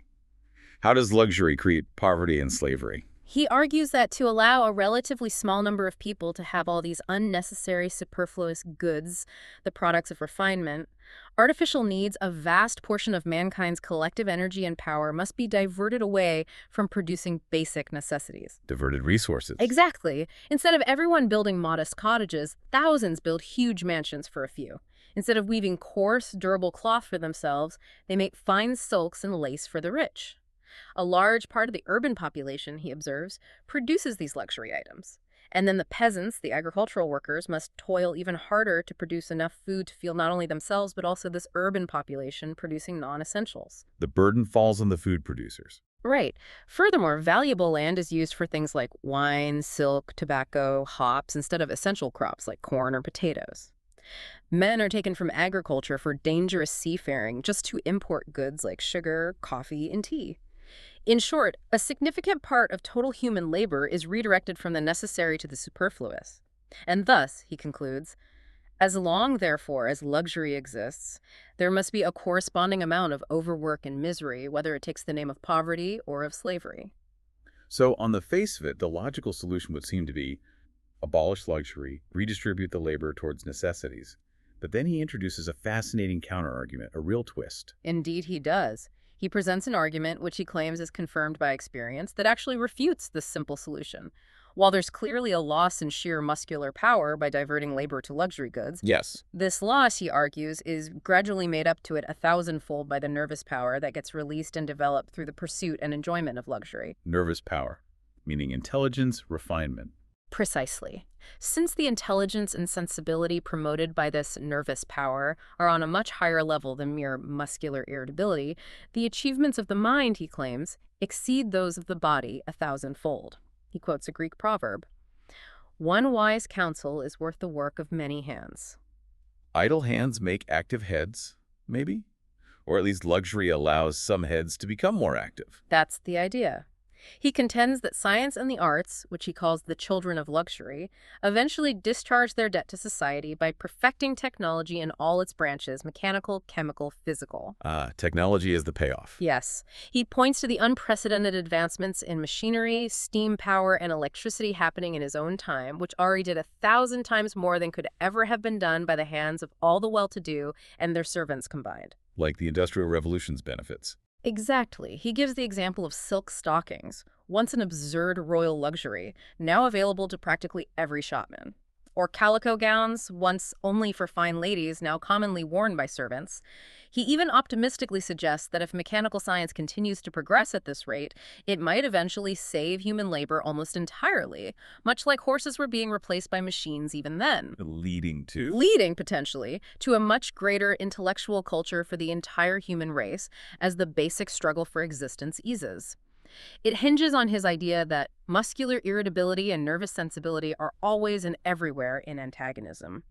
How does luxury create poverty and slavery? He argues that to allow a relatively small number of people to have all these unnecessary superfluous goods, the products of refinement, artificial needs, a vast portion of mankind's collective energy and power must be diverted away from producing basic necessities. Diverted resources. Exactly. Instead of everyone building modest cottages, thousands build huge mansions for a few. Instead of weaving coarse, durable cloth for themselves, they make fine silks and lace for the rich. A large part of the urban population, he observes, produces these luxury items. And then the peasants, the agricultural workers, must toil even harder to produce enough food to fuel not only themselves, but also this urban population producing non-essentials. The burden falls on the food producers. Right. Furthermore, valuable land is used for things like wine, silk, tobacco, hops, instead of essential crops like corn or potatoes. Men are taken from agriculture for dangerous seafaring just to import goods like sugar, coffee, and tea. In short, a significant part of total human labor is redirected from the necessary to the superfluous. And thus, he concludes, as long, therefore, as luxury exists, there must be a corresponding amount of overwork and misery, whether it takes the name of poverty or of slavery. So on the face of it, the logical solution would seem to be abolish luxury, redistribute the labor towards necessities. But then he introduces a fascinating counterargument, a real twist. Indeed, he does. He presents an argument which he claims is confirmed by experience that actually refutes this simple solution. While there's clearly a loss in sheer muscular power by diverting labor to luxury goods, Yes. this loss, he argues, is gradually made up to it 1,000-fold by the nervous power that gets released and developed through the pursuit and enjoyment of luxury. Nervous power, meaning intelligence, refinement. Precisely. Since the intelligence and sensibility promoted by this nervous power are on a much higher level than mere muscular irritability, the achievements of the mind, he claims, exceed those of the body 1,000-fold. He quotes a Greek proverb, "One wise counsel is worth the work of many hands." Idle hands make active heads, maybe? Or at least luxury allows some heads to become more active. That's the idea. He contends that science and the arts, which he calls the children of luxury, eventually discharge their debt to society by perfecting technology in all its branches, mechanical, chemical, physical. Technology is the payoff. Yes. He points to the unprecedented advancements in machinery, steam power, and electricity happening in his own time, which already did 1,000 times more than could ever have been done by the hands of all the well-to-do and their servants combined. Like the Industrial Revolution's benefits. Exactly. He gives the example of silk stockings, once an absurd royal luxury, now available to practically every shopman. Or calico gowns, once only for fine ladies, now commonly worn by servants. He even optimistically suggests that if mechanical science continues to progress at this rate, it might eventually save human labor almost entirely, much like horses were being replaced by machines even then. Leading, potentially, to a much greater intellectual culture for the entire human race as the basic struggle for existence eases. It hinges on his idea that muscular irritability and nervous sensibility are always and everywhere in antagonism.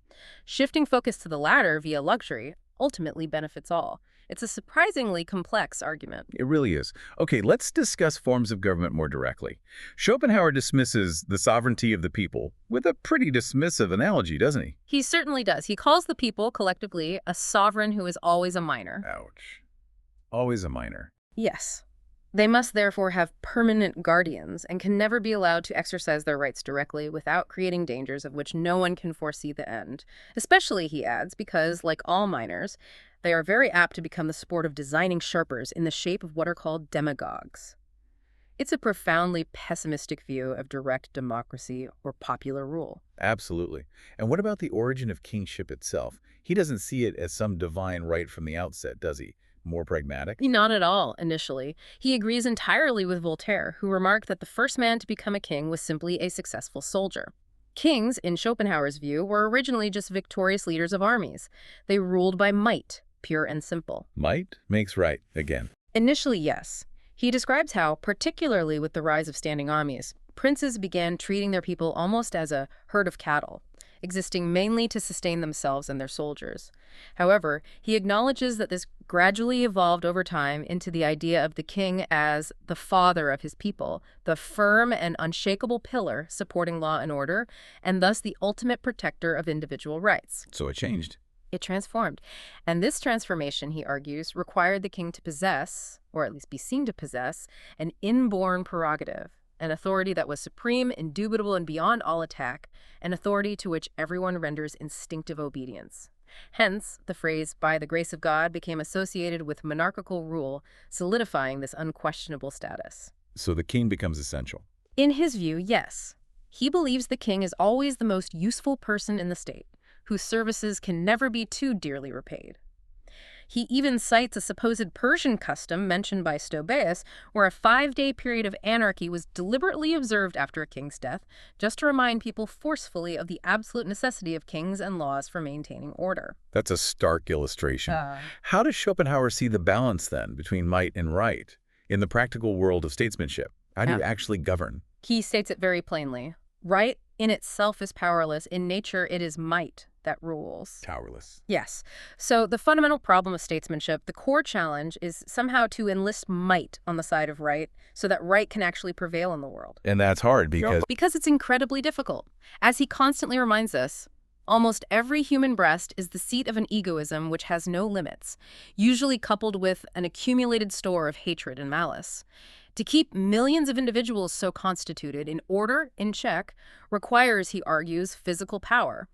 Shifting focus to the latter via luxury ultimately benefits all. It's a surprisingly complex argument. It really is. Okay, let's discuss forms of government more directly. Schopenhauer dismisses the sovereignty of the people with a pretty dismissive analogy, doesn't he? He certainly does. He calls the people, collectively, a sovereign who is always a minor. Ouch. Always a minor. Yes. They must therefore have permanent guardians and can never be allowed to exercise their rights directly without creating dangers of which no one can foresee the end. Especially, he adds, because, like all minors, they are very apt to become the sport of designing sharpers in the shape of what are called demagogues. It's a profoundly pessimistic view of direct democracy or popular rule. Absolutely. And what about the origin of kingship itself? He doesn't see it as some divine right from the outset, does he? More pragmatic? Not at all, initially. He agrees entirely with Voltaire, who remarked that the first man to become a king was simply a successful soldier. Kings, in Schopenhauer's view, were originally just victorious leaders of armies. They ruled by might, pure and simple. Might makes right, again. Initially, yes. He describes how, particularly with the rise of standing armies, princes began treating their people almost as a herd of cattle, existing mainly to sustain themselves and their soldiers. However, he acknowledges that this gradually evolved over time into the idea of the king as the father of his people, the firm and unshakable pillar supporting law and order, and thus the ultimate protector of individual rights. So it changed. It transformed. And this transformation, he argues, required the king to possess, or at least be seen to possess, an inborn prerogative, an authority that was supreme, indubitable, and beyond all attack, an authority to which everyone renders instinctive obedience. Hence, the phrase, "by the grace of God," became associated with monarchical rule, solidifying this unquestionable status. So the king becomes essential. In his view, yes. He believes the king is always the most useful person in the state, whose services can never be too dearly repaid. He even cites a supposed Persian custom mentioned by Stobaeus, where a 5-day period of anarchy was deliberately observed after a king's death, just to remind people forcefully of the absolute necessity of kings and laws for maintaining order. That's a stark illustration. How does Schopenhauer see the balance, then, between might and right in the practical world of statesmanship? How do you actually govern? He states it very plainly. Right in itself is powerless. In nature, it is might that rules. Powerless. Yes. So the fundamental problem of statesmanship, the core challenge, is somehow to enlist might on the side of right so that right can actually prevail in the world. And that's hard because... Because it's incredibly difficult. As he constantly reminds us, almost every human breast is the seat of an egoism which has no limits, usually coupled with an accumulated store of hatred and malice. To keep millions of individuals so constituted in order, in check, requires, he argues, physical power.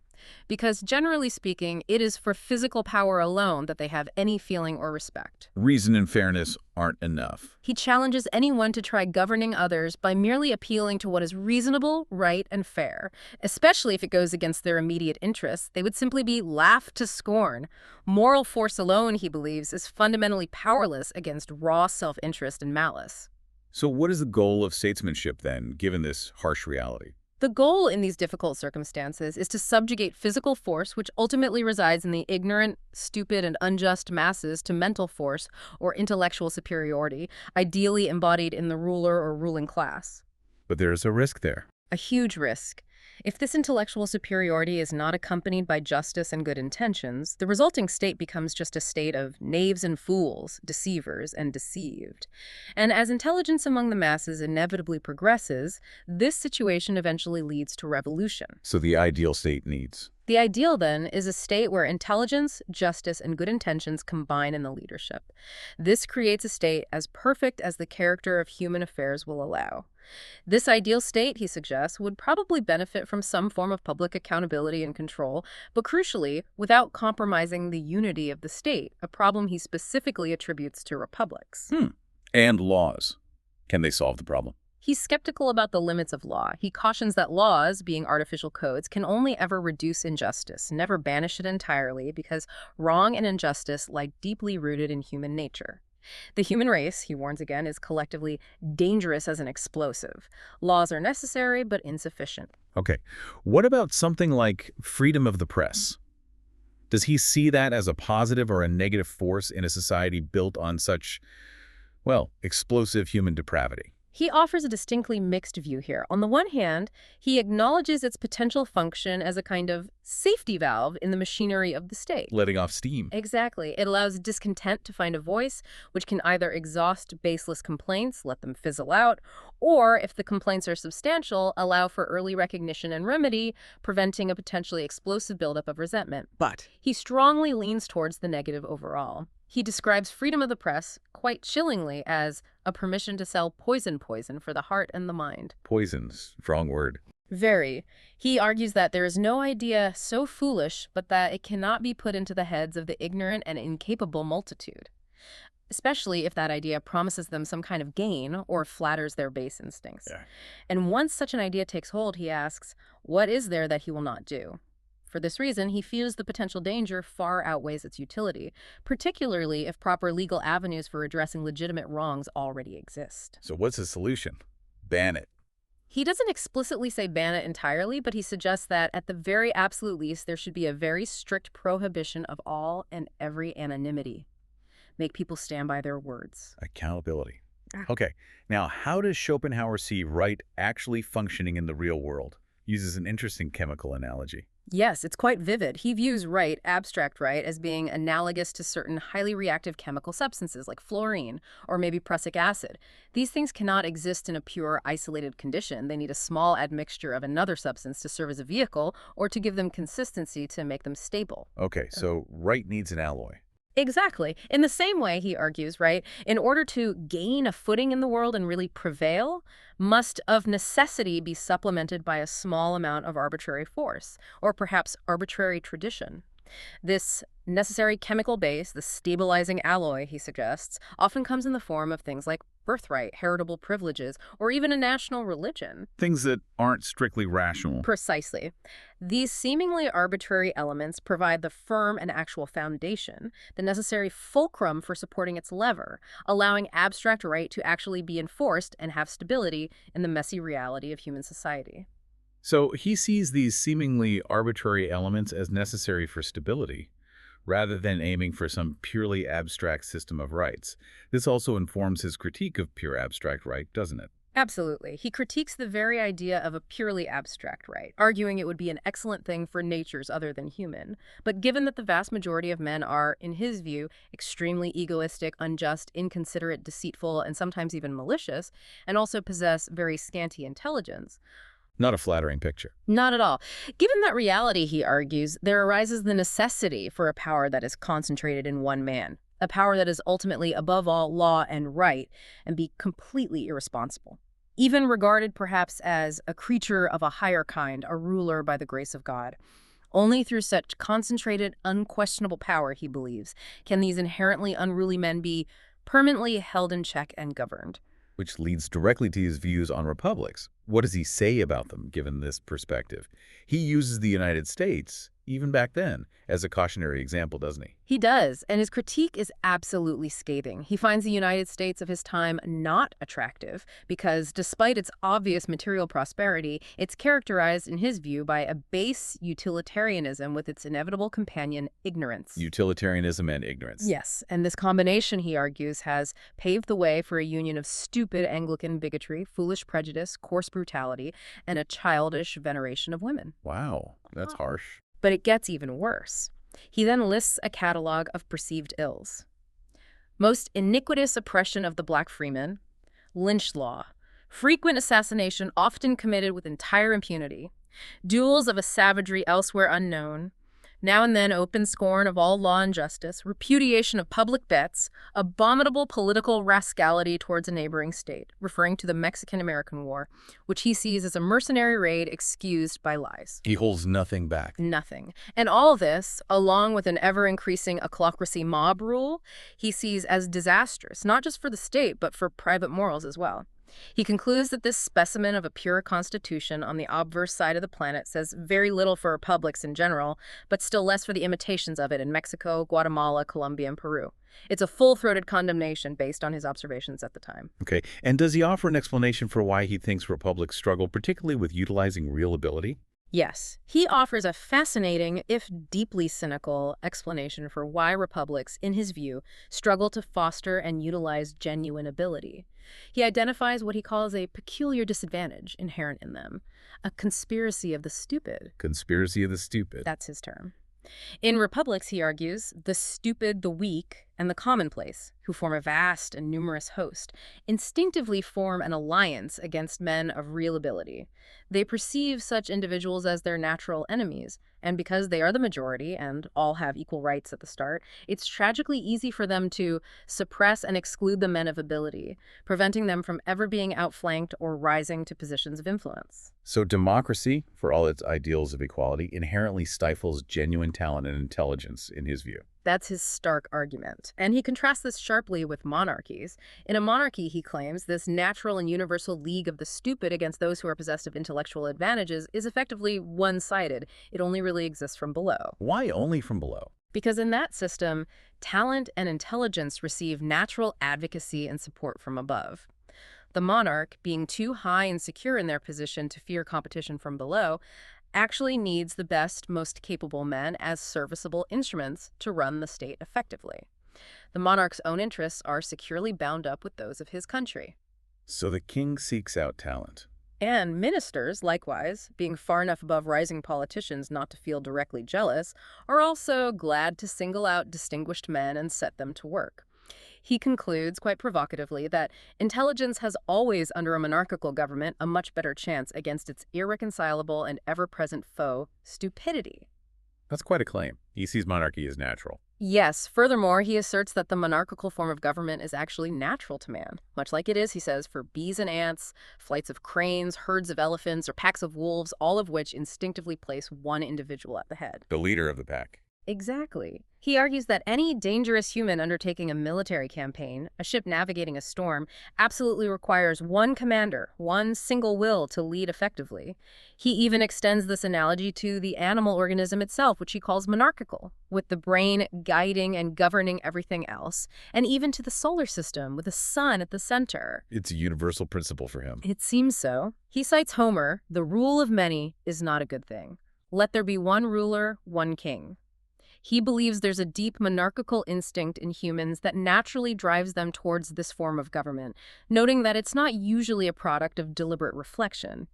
because generally speaking, it is for physical power alone that they have any feeling or respect. Reason and fairness aren't enough. He challenges anyone to try governing others by merely appealing to what is reasonable, right, and fair. Especially if it goes against their immediate interests, they would simply be laughed to scorn. Moral force alone, he believes, is fundamentally powerless against raw self-interest and malice. So what is the goal of statesmanship then, given this harsh reality? The goal in these difficult circumstances is to subjugate physical force, which ultimately resides in the ignorant, stupid, and unjust masses, to mental force or intellectual superiority, ideally embodied in the ruler or ruling class. But there is a risk there. A huge risk. If this intellectual superiority is not accompanied by justice and good intentions, the resulting state becomes just a state of knaves and fools, deceivers and deceived. And as intelligence among the masses inevitably progresses, this situation eventually leads to revolution. So the ideal state needs. The ideal, then, is a state where intelligence, justice, and good intentions combine in the leadership. This creates a state as perfect as the character of human affairs will allow. This ideal state, he suggests, would probably benefit from some form of public accountability and control, but crucially, without compromising the unity of the state, a problem he specifically attributes to republics. And laws. Can they solve the problem? He's skeptical about the limits of law. He cautions that laws, being artificial codes, can only ever reduce injustice, never banish it entirely, because wrong and injustice lie deeply rooted in human nature. The human race, he warns again, is collectively dangerous as an explosive. Laws are necessary, but insufficient. Okay. What about something like freedom of the press? Does he see that as a positive or a negative force in a society built on such, well, explosive human depravity? He offers a distinctly mixed view here. On the one hand, he acknowledges its potential function as a kind of safety valve in the machinery of the state. Letting off steam. Exactly. It allows discontent to find a voice, which can either exhaust baseless complaints, let them fizzle out, or, if the complaints are substantial, allow for early recognition and remedy, preventing a potentially explosive buildup of resentment. But He strongly leans towards the negative overall. He describes freedom of the press, quite chillingly, as a permission to sell poison for the heart and the mind. poison's wrong word. Very. He argues that there is no idea so foolish, but that it cannot be put into the heads of the ignorant and incapable multitude, especially if that idea promises them some kind of gain or flatters their base instincts. Yeah. And once such an idea takes hold, he asks, what is there that he will not do? For this reason, he feels the potential danger far outweighs its utility, particularly if proper legal avenues for addressing legitimate wrongs already exist. So what's the solution? Ban it. He doesn't explicitly say ban it entirely, but he suggests that, at the very absolute least, there should be a very strict prohibition of all and every anonymity. Make people stand by their words. Accountability. Okay. Now, how does Schopenhauer see right actually functioning in the real world? Uses an interesting chemical analogy. Yes, it's quite vivid. He views right, abstract right, as being analogous to certain highly reactive chemical substances like fluorine or maybe prussic acid. These things cannot exist in a pure, isolated condition. They need a small admixture of another substance to serve as a vehicle or to give them consistency to make them stable. Okay, so right needs an alloy. Exactly. In the same way, he argues, right, in order to gain a footing in the world and really prevail, must of necessity be supplemented by a small amount of arbitrary force, or perhaps arbitrary tradition. This necessary chemical base, the stabilizing alloy, he suggests, often comes in the form of things like birthright, heritable privileges, or even a national religion. Things that aren't strictly rational. Precisely. These seemingly arbitrary elements provide the firm and actual foundation, the necessary fulcrum for supporting its lever, allowing abstract right to actually be enforced and have stability in the messy reality of human society. So he sees these seemingly arbitrary elements as necessary for stability, rather than aiming for some purely abstract system of rights. This also informs his critique of pure abstract right, doesn't it? Absolutely. He critiques the very idea of a purely abstract right, arguing it would be an excellent thing for natures other than human. But given that the vast majority of men are, in his view, extremely egoistic, unjust, inconsiderate, deceitful, and sometimes even malicious, and also possess very scanty intelligence, Not a flattering picture. not at all. Given that reality, he argues, there arises the necessity for a power that is concentrated in one man, a power that is ultimately above all law and right, and be completely irresponsible. Even regarded perhaps as a creature of a higher kind, a ruler by the grace of God. Only through such concentrated, unquestionable power, he believes, can these inherently unruly men be permanently held in check and governed. Which leads directly to his views on republics. What does he say about them, given this perspective? He uses the United States, even back then, as a cautionary example, doesn't he? He does, and his critique is absolutely scathing. He finds the United States of his time not attractive because, despite its obvious material prosperity, it's characterized, in his view, by a base utilitarianism with its inevitable companion, ignorance. Utilitarianism and ignorance. Yes, and this combination, he argues, has paved the way for a union of stupid Anglican bigotry, foolish prejudice, coarse brutality, and a childish veneration of women. Wow, that's harsh. But it gets even worse. He then lists a catalog of perceived ills. Most iniquitous oppression of the black freeman, lynch law, frequent assassination often committed with entire impunity, duels of a savagery elsewhere unknown, now and then open scorn of all law and justice, repudiation of public bets, abominable political rascality towards a neighboring state, referring to the Mexican-American War, which he sees as a mercenary raid excused by lies. He holds nothing back. Nothing. And all this, along with an ever-increasing ochlocracy mob rule, he sees as disastrous, not just for the state, but for private morals as well. He concludes that this specimen of a pure constitution on the obverse side of the planet says very little for republics in general, but still less for the imitations of it in Mexico, Guatemala, Colombia, and Peru. It's a full-throated condemnation based on his observations at the time. Okay, and does he offer an explanation for why he thinks republics struggle, particularly with utilizing real ability? Yes, he offers a fascinating, if deeply cynical, explanation for why republics, in his view, struggle to foster and utilize genuine ability. He identifies what he calls a peculiar disadvantage inherent in them, a conspiracy of the stupid. Conspiracy of the stupid. That's his term. In republics, he argues, the stupid, the weak, and the commonplace, who form a vast and numerous host, instinctively form an alliance against men of real ability. They perceive such individuals as their natural enemies, and because they are the majority and all have equal rights at the start, it's tragically easy for them to suppress and exclude the men of ability, preventing them from ever being outflanked or rising to positions of influence. So democracy, for all its ideals of equality, inherently stifles genuine talent and intelligence, in his view. That's his stark argument. And he contrasts this sharply with monarchies. In a monarchy, he claims, this natural and universal league of the stupid against those who are possessed of intellectual advantages is effectively one-sided. It only really exists from below. Why only from below? Because in that system, talent and intelligence receive natural advocacy and support from above. The monarch, being too high and secure in their position to fear competition from below, actually needs the best, most capable men as serviceable instruments to run the state effectively. The monarch's own interests are securely bound up with those of his country. So the king seeks out talent. And ministers, likewise, being far enough above rising politicians not to feel directly jealous, are also glad to single out distinguished men and set them to work. He concludes, quite provocatively, that intelligence has always, under a monarchical government, a much better chance against its irreconcilable and ever-present foe, stupidity. That's quite a claim. He sees monarchy as natural. Yes, furthermore, he asserts that the monarchical form of government is actually natural to man, much like it is, he says, for bees and ants, flights of cranes, herds of elephants, or packs of wolves, all of which instinctively place one individual at the head. The leader of the pack. Exactly. He argues that any dangerous human undertaking a military campaign, a ship navigating a storm, absolutely requires one commander, one single will to lead effectively. He even extends this analogy to the animal organism itself, which he calls monarchical, with the brain guiding and governing everything else, and even to the solar system, with the sun at the center. It's a universal principle for him. It seems so. He cites Homer, "The rule of many is not a good thing. Let there be one ruler, one king." He believes there's a deep monarchical instinct in humans that naturally drives them towards this form of government, noting that it's not usually a product of deliberate reflection.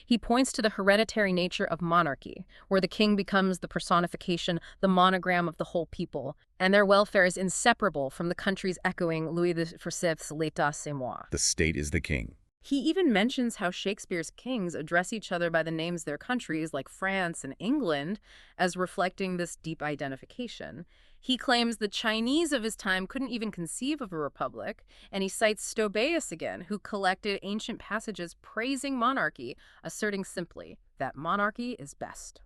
He points to the hereditary nature of monarchy, where the king becomes the personification, the monogram of the whole people, and their welfare is inseparable from the country's echoing Louis XIV's L'État c'est moi. The state is the king. He even mentions how Shakespeare's kings address each other by the names of their countries, like France and England, as reflecting this deep identification. He claims the Chinese of his time couldn't even conceive of a republic, and he cites Stobaeus again, who collected ancient passages praising monarchy, asserting simply that monarchy is best.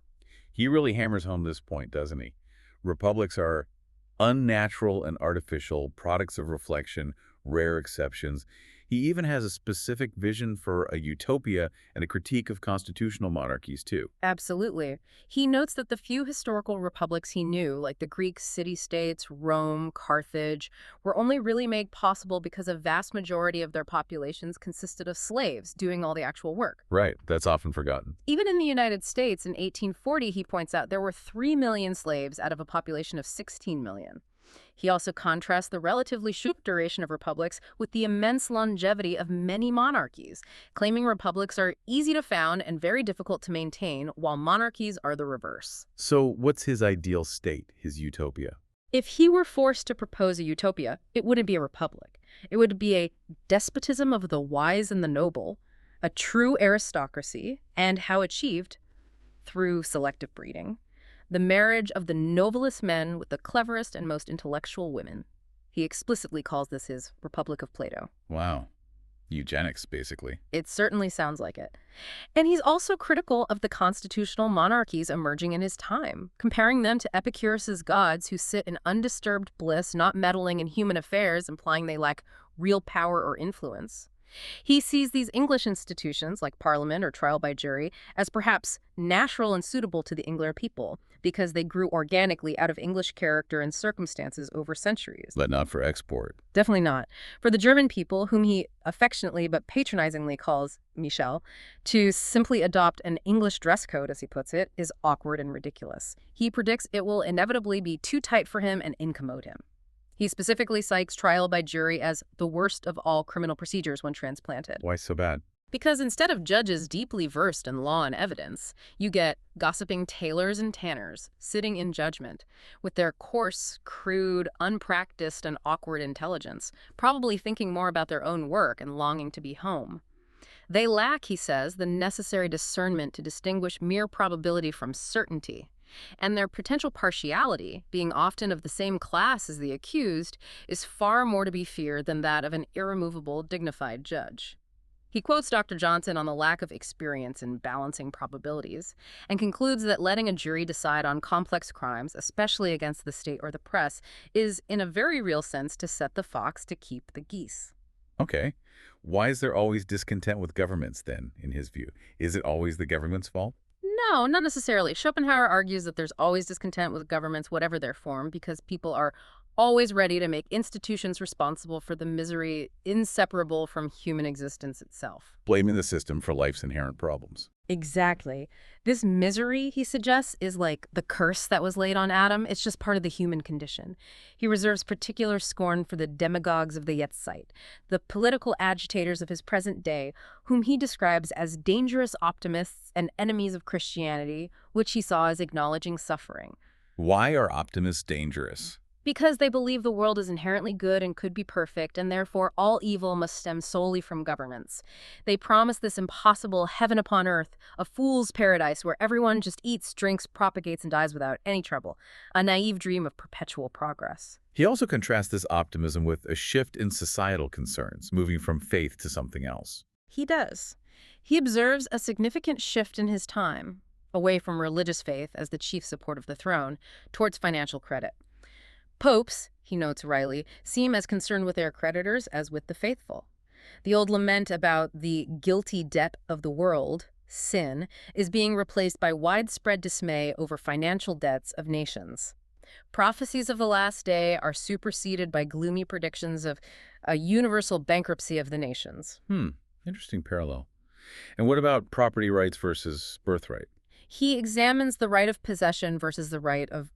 He really hammers home this point, doesn't he? Republics are unnatural and artificial, products of reflection, rare exceptions. He even has a specific vision for a utopia and a critique of constitutional monarchies, too. Absolutely. He notes that the few historical republics he knew, like the Greek city-states, Rome, Carthage, were only really made possible because a vast majority of their populations consisted of slaves doing all the actual work. Right, that's often forgotten. Even in the United States in 1840, he points out there were 3 million slaves out of a population of 16 million. He also contrasts the relatively short duration of republics with the immense longevity of many monarchies, claiming republics are easy to found and very difficult to maintain, while monarchies are the reverse. So what's his ideal state, his utopia? If he were forced to propose a utopia, it wouldn't be a republic. It would be a despotism of the wise and the noble, a true aristocracy, and how achieved? Through selective breeding. The marriage of the noblest men with the cleverest and most intellectual women. He explicitly calls this his Republic of Plato. Wow. Eugenics, basically. It certainly sounds like it. And he's also critical of the constitutional monarchies emerging in his time, comparing them to Epicurus's gods who sit in undisturbed bliss, not meddling in human affairs, implying they lack real power or influence. He sees these English institutions, like Parliament or trial by jury, as perhaps natural and suitable to the English people, because they grew organically out of English character and circumstances over centuries. But not for export. Definitely not. For the German people, whom he affectionately but patronizingly calls Michel, to simply adopt an English dress code, as he puts it, is awkward and ridiculous. He predicts it will inevitably be too tight for him and incommode him. He specifically cites trial by jury as the worst of all criminal procedures when transplanted. Why so bad? Because instead of judges deeply versed in law and evidence, you get gossiping tailors and tanners sitting in judgment with their coarse, crude, unpracticed, and awkward intelligence, probably thinking more about their own work and longing to be home. They lack, he says, the necessary discernment to distinguish mere probability from certainty. And their potential partiality, being often of the same class as the accused, is far more to be feared than that of an irremovable, dignified judge. He quotes Dr. Johnson on the lack of experience in balancing probabilities, and concludes that letting a jury decide on complex crimes, especially against the state or the press, is, in a very real sense, to set the fox to keep the geese. Okay. Why is there always discontent with governments, then, in his view? Is it always the government's fault? No, not necessarily. Schopenhauer argues that there's always discontent with governments, whatever their form, because people are always ready to make institutions responsible for the misery inseparable from human existence itself. Blaming the system for life's inherent problems. Exactly. This misery, he suggests, is like the curse that was laid on Adam. It's just part of the human condition. He reserves particular scorn for the demagogues of the Jetztzeit, the political agitators of his present day, whom he describes as dangerous optimists and enemies of Christianity, which he saw as acknowledging suffering. Why are optimists dangerous? Because they believe the world is inherently good and could be perfect, and therefore all evil must stem solely from governments. They promise this impossible heaven upon earth, a fool's paradise where everyone just eats, drinks, propagates, and dies without any trouble, a naive dream of perpetual progress. He also contrasts this optimism with a shift in societal concerns, moving from faith to something else. He does. He observes a significant shift in his time, away from religious faith as the chief support of the throne, towards financial credit. Popes, he notes wryly, seem as concerned with their creditors as with the faithful. The old lament about the guilty debt of the world, sin, is being replaced by widespread dismay over financial debts of nations. Prophecies of the last day are superseded by gloomy predictions of a universal bankruptcy of the nations. Interesting parallel. And what about property rights versus birthright? He examines the right of possession versus the right of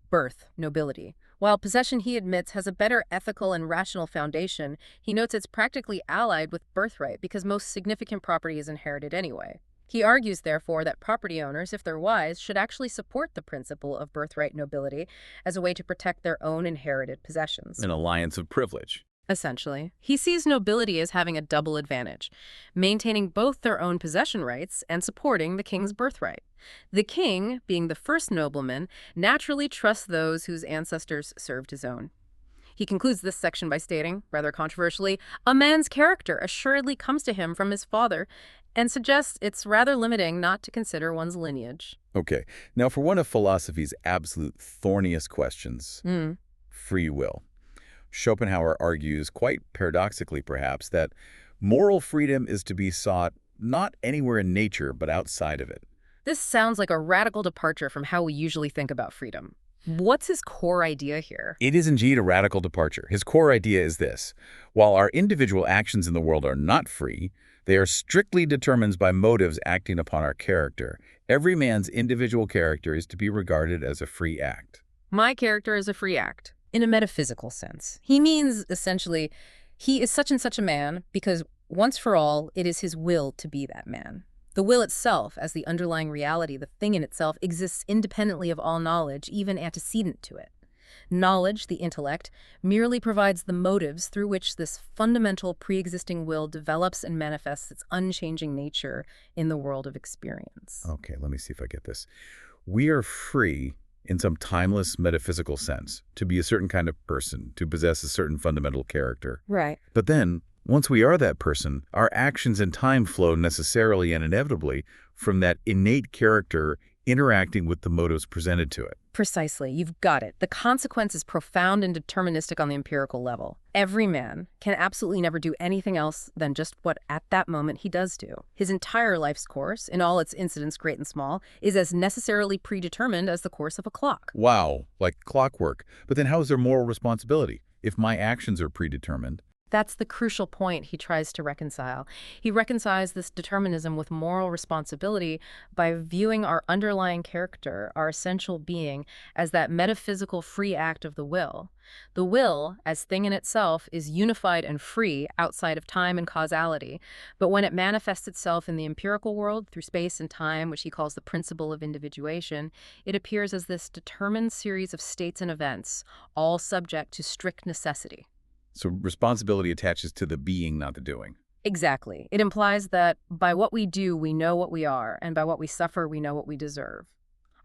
birth, nobility. While possession, he admits, has a better ethical and rational foundation, he notes it's practically allied with birthright because most significant property is inherited anyway. He argues, therefore, that property owners, if they're wise, should actually support the principle of birthright nobility as a way to protect their own inherited possessions. An alliance of privilege. Essentially, he sees nobility as having a double advantage, maintaining both their own possession rights and supporting the king's birthright. The king, being the first nobleman, naturally trusts those whose ancestors served his own. He concludes this section by stating, rather controversially, a man's character assuredly comes to him from his father, and suggests it's rather limiting not to consider one's lineage. Okay, now for one of philosophy's absolute thorniest questions, Hmm. free will. Schopenhauer argues, quite paradoxically perhaps, that moral freedom is to be sought not anywhere in nature, but outside of it. This sounds like a radical departure from how we usually think about freedom. What's his core idea here? It is indeed a radical departure. His core idea is this: while our individual actions in the world are not free, they are strictly determined by motives acting upon our character. Every man's individual character is to be regarded as a free act. My character is a free act. In a metaphysical sense. He means, essentially, he is such and such a man because, once for all, it is his will to be that man. The will itself, as the underlying reality, the thing in itself, exists independently of all knowledge, even antecedent to it. Knowledge, the intellect, merely provides the motives through which this fundamental pre-existing will develops and manifests its unchanging nature in the world of experience. Okay, let me see if I get this. We are free in some timeless metaphysical sense to be a certain kind of person, to possess a certain fundamental character. Right. But then, once we are that person, our actions in time flow necessarily and inevitably from that innate character interacting with the motives presented to it. Precisely. You've got it. The consequence is profound and deterministic on the empirical level. Every man can absolutely never do anything else than just what at that moment he does do. His entire life's course, in all its incidents great and small, is as necessarily predetermined as the course of a clock. Wow, like clockwork. But then how is there moral responsibility? If my actions are predetermined, That's the crucial point he tries to reconcile. He reconciles this determinism with moral responsibility by viewing our underlying character, our essential being, as that metaphysical free act of the will. The will, as thing in itself, is unified and free outside of time and causality, but when it manifests itself in the empirical world through space and time, which he calls the principle of individuation, it appears as this determined series of states and events, all subject to strict necessity. so responsibility attaches to the being, not the doing. Exactly. It implies that by what we do, we know what we are, and by what we suffer, we know what we deserve.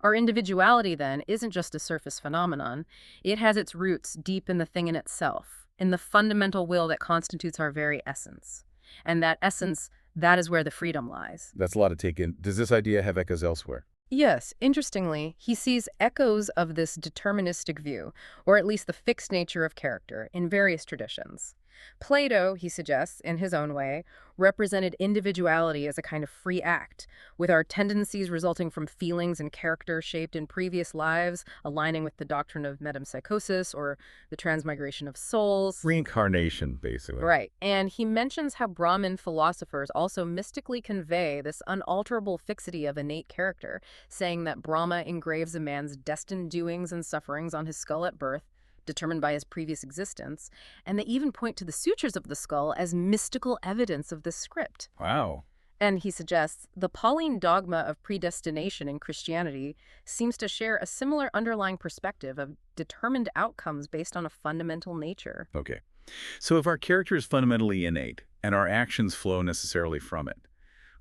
Our individuality, then, isn't just a surface phenomenon. It has its roots deep in the thing in itself, in the fundamental will that constitutes our very essence. And that essence, that is where the freedom lies. That's a lot to take in. Does this idea have echoes elsewhere? Yes, interestingly, he sees echoes of this deterministic view, or at least the fixed nature of character, in various traditions. Plato, he suggests, in his own way, represented individuality as a kind of free act, with our tendencies resulting from feelings and character shaped in previous lives, aligning with the doctrine of metempsychosis or the transmigration of souls. Reincarnation, basically. Right. And he mentions how Brahmin philosophers also mystically convey this unalterable fixity of innate character, saying that Brahma engraves a man's destined doings and sufferings on his skull at birth, determined by his previous existence, and they even point to the sutures of the skull as mystical evidence of this script. Wow. And he suggests the Pauline dogma of predestination in Christianity seems to share a similar underlying perspective of determined outcomes based on a fundamental nature. Okay. So if our character is fundamentally innate and our actions flow necessarily from it,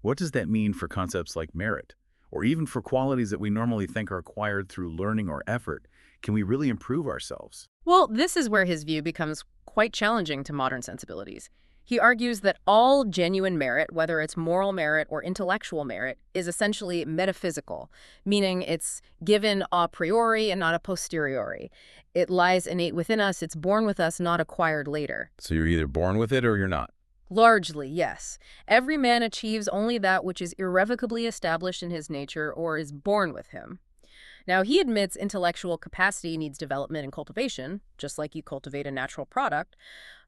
what does that mean for concepts like merit? Or even for qualities that we normally think are acquired through learning or effort? Can we really improve ourselves? Well, this is where his view becomes quite challenging to modern sensibilities. He argues that all genuine merit, whether it's moral merit or intellectual merit, is essentially metaphysical, meaning it's given a priori and not a posteriori. It lies innate within us, it's born with us, not acquired later. So you're either born with it or you're not. Largely, yes. Every man achieves only that which is irrevocably established in his nature or is born with him. Now, he admits intellectual capacity needs development and cultivation, just like you cultivate a natural product,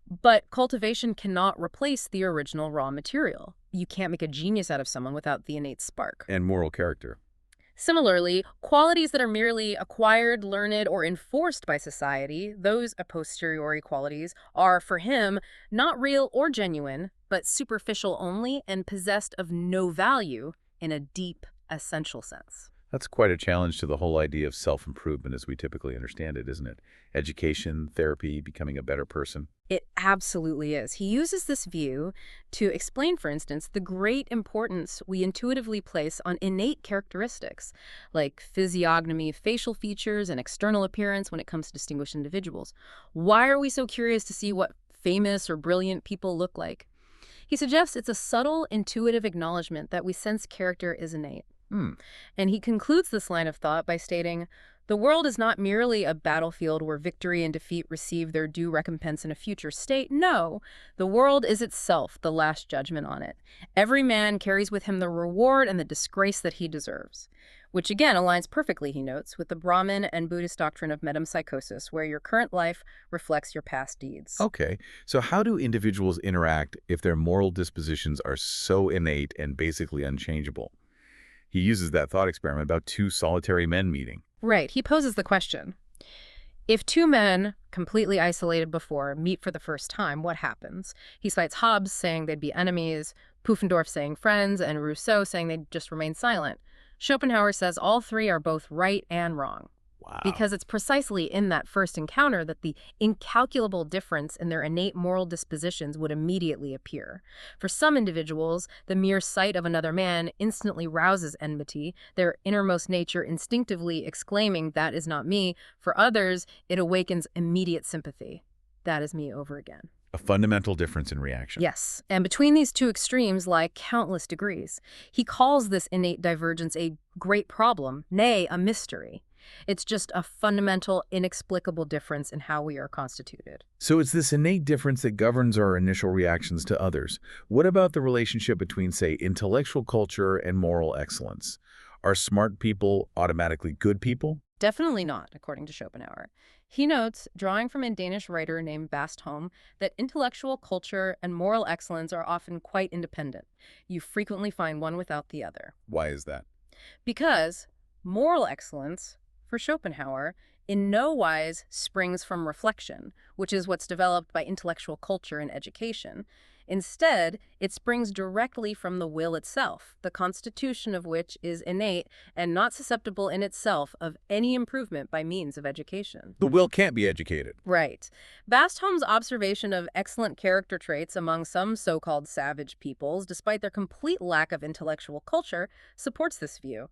but cultivation cannot replace the original raw material. You can't make a genius out of someone without the innate spark. And moral character. Similarly, qualities that are merely acquired, learned, or enforced by society, those a posteriori qualities, are, for him, not real or genuine, but superficial only and possessed of no value in a deep, essential sense. That's quite a challenge to the whole idea of self-improvement as we typically understand it, isn't it? Education, therapy, becoming a better person. It absolutely is. He uses this view to explain, for instance, the great importance we intuitively place on innate characteristics, like physiognomy, facial features, and external appearance when it comes to distinguished individuals. Why are we so curious to see what famous or brilliant people look like? He suggests it's a subtle, intuitive acknowledgement that we sense character is innate. Hmm. And he concludes this line of thought by stating, "The world is not merely a battlefield where victory and defeat receive their due recompense in a future state. No, the world is itself the last judgment on it. Every man carries with him the reward and the disgrace that he deserves." Which again aligns perfectly, he notes, with the Brahmin and Buddhist doctrine of metempsychosis, where your current life reflects your past deeds. Okay, so how do individuals interact if their moral dispositions are so innate and basically unchangeable? He uses that thought experiment about two solitary men meeting. Right, he poses the question. If two men, completely isolated before, meet for the first time, what happens? He cites Hobbes saying they'd be enemies, Pufendorf saying friends, and Rousseau saying they'd just remain silent. Schopenhauer says all three are both right and wrong. Wow. Because it's precisely in that first encounter that the incalculable difference in their innate moral dispositions would immediately appear. For some individuals, the mere sight of another man instantly rouses enmity, their innermost nature instinctively exclaiming, "That is not me." For others, it awakens immediate sympathy. "That is me" over again. A fundamental difference in reaction. Yes, and between these two extremes lie countless degrees. He calls this innate divergence a great problem, nay, a mystery. It's just a fundamental, inexplicable difference in how we are constituted. So it's this innate difference that governs our initial reactions to others. What about the relationship between, say, intellectual culture and moral excellence? Are smart people automatically good people? Definitely not, according to Schopenhauer. He notes, drawing from a Danish writer named Bastholm, that intellectual culture and moral excellence are often quite independent. You frequently find one without the other. Why is that? Because moral excellence, for Schopenhauer, in no wise springs from reflection, which is what's developed by intellectual culture and education. Instead, it springs directly from the will itself, the constitution of which is innate and not susceptible in itself of any improvement by means of education. The will can't be educated. Right. Bastholm's observation of excellent character traits among some so-called savage peoples, despite their complete lack of intellectual culture, supports this view.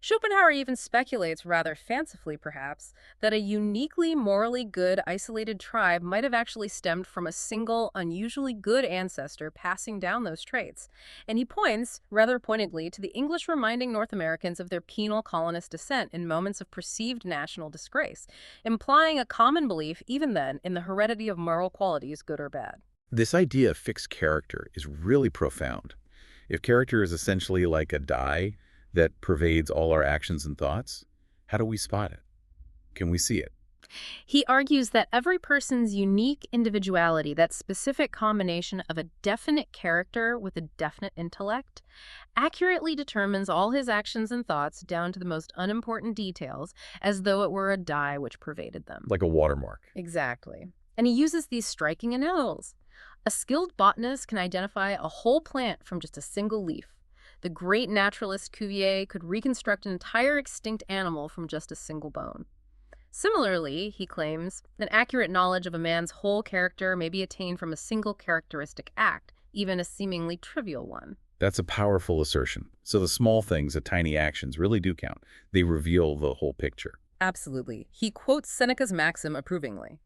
Schopenhauer even speculates, rather fancifully perhaps, that a uniquely morally good isolated tribe might have actually stemmed from a single, unusually good ancestor passing down those traits. And he points, rather pointedly, to the English reminding North Americans of their penal colonist descent in moments of perceived national disgrace, implying a common belief, even then, in the heredity of moral qualities, good or bad. This idea of fixed character is really profound. If character is essentially like a dye that pervades all our actions and thoughts, how do we spot it? Can we see it? He argues that every person's unique individuality, that specific combination of a definite character with a definite intellect, accurately determines all his actions and thoughts down to the most unimportant details, as though it were a dye which pervaded them. Like a watermark. Exactly. And he uses these striking analogies. A skilled botanist can identify a whole plant from just a single leaf. The great naturalist Cuvier could reconstruct an entire extinct animal from just a single bone. Similarly, he claims, an accurate knowledge of a man's whole character may be attained from a single characteristic act, even a seemingly trivial one. That's a powerful assertion. So the small things, the tiny actions, really do count. They reveal the whole picture. Absolutely. He quotes Seneca's maxim approvingly.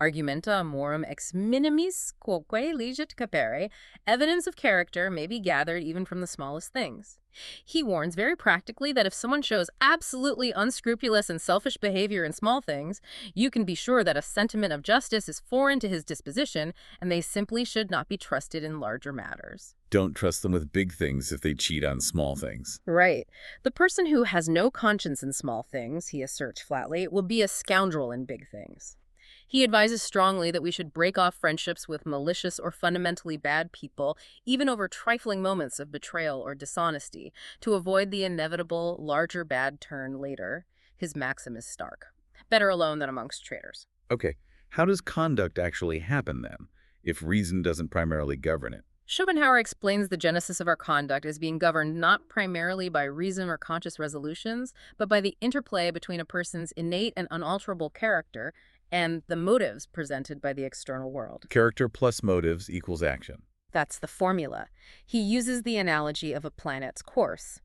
Argumenta amorum ex minimis quoque legit capere, evidence of character may be gathered even from the smallest things. He warns very practically that if someone shows absolutely unscrupulous and selfish behavior in small things, you can be sure that a sentiment of justice is foreign to his disposition, and they simply should not be trusted in larger matters. Don't trust them with big things if they cheat on small things. Right. The person who has no conscience in small things, he asserts flatly, will be a scoundrel in big things. He advises strongly that we should break off friendships with malicious or fundamentally bad people, even over trifling moments of betrayal or dishonesty, to avoid the inevitable larger bad turn later. His maxim is stark. Better alone than amongst traitors. Okay, how does conduct actually happen then, if reason doesn't primarily govern it? Schopenhauer explains the genesis of our conduct as being governed not primarily by reason or conscious resolutions, but by the interplay between a person's innate and unalterable character and the motives presented by the external world. Character plus motives equals action. That's the formula. He uses the analogy of a planet's course.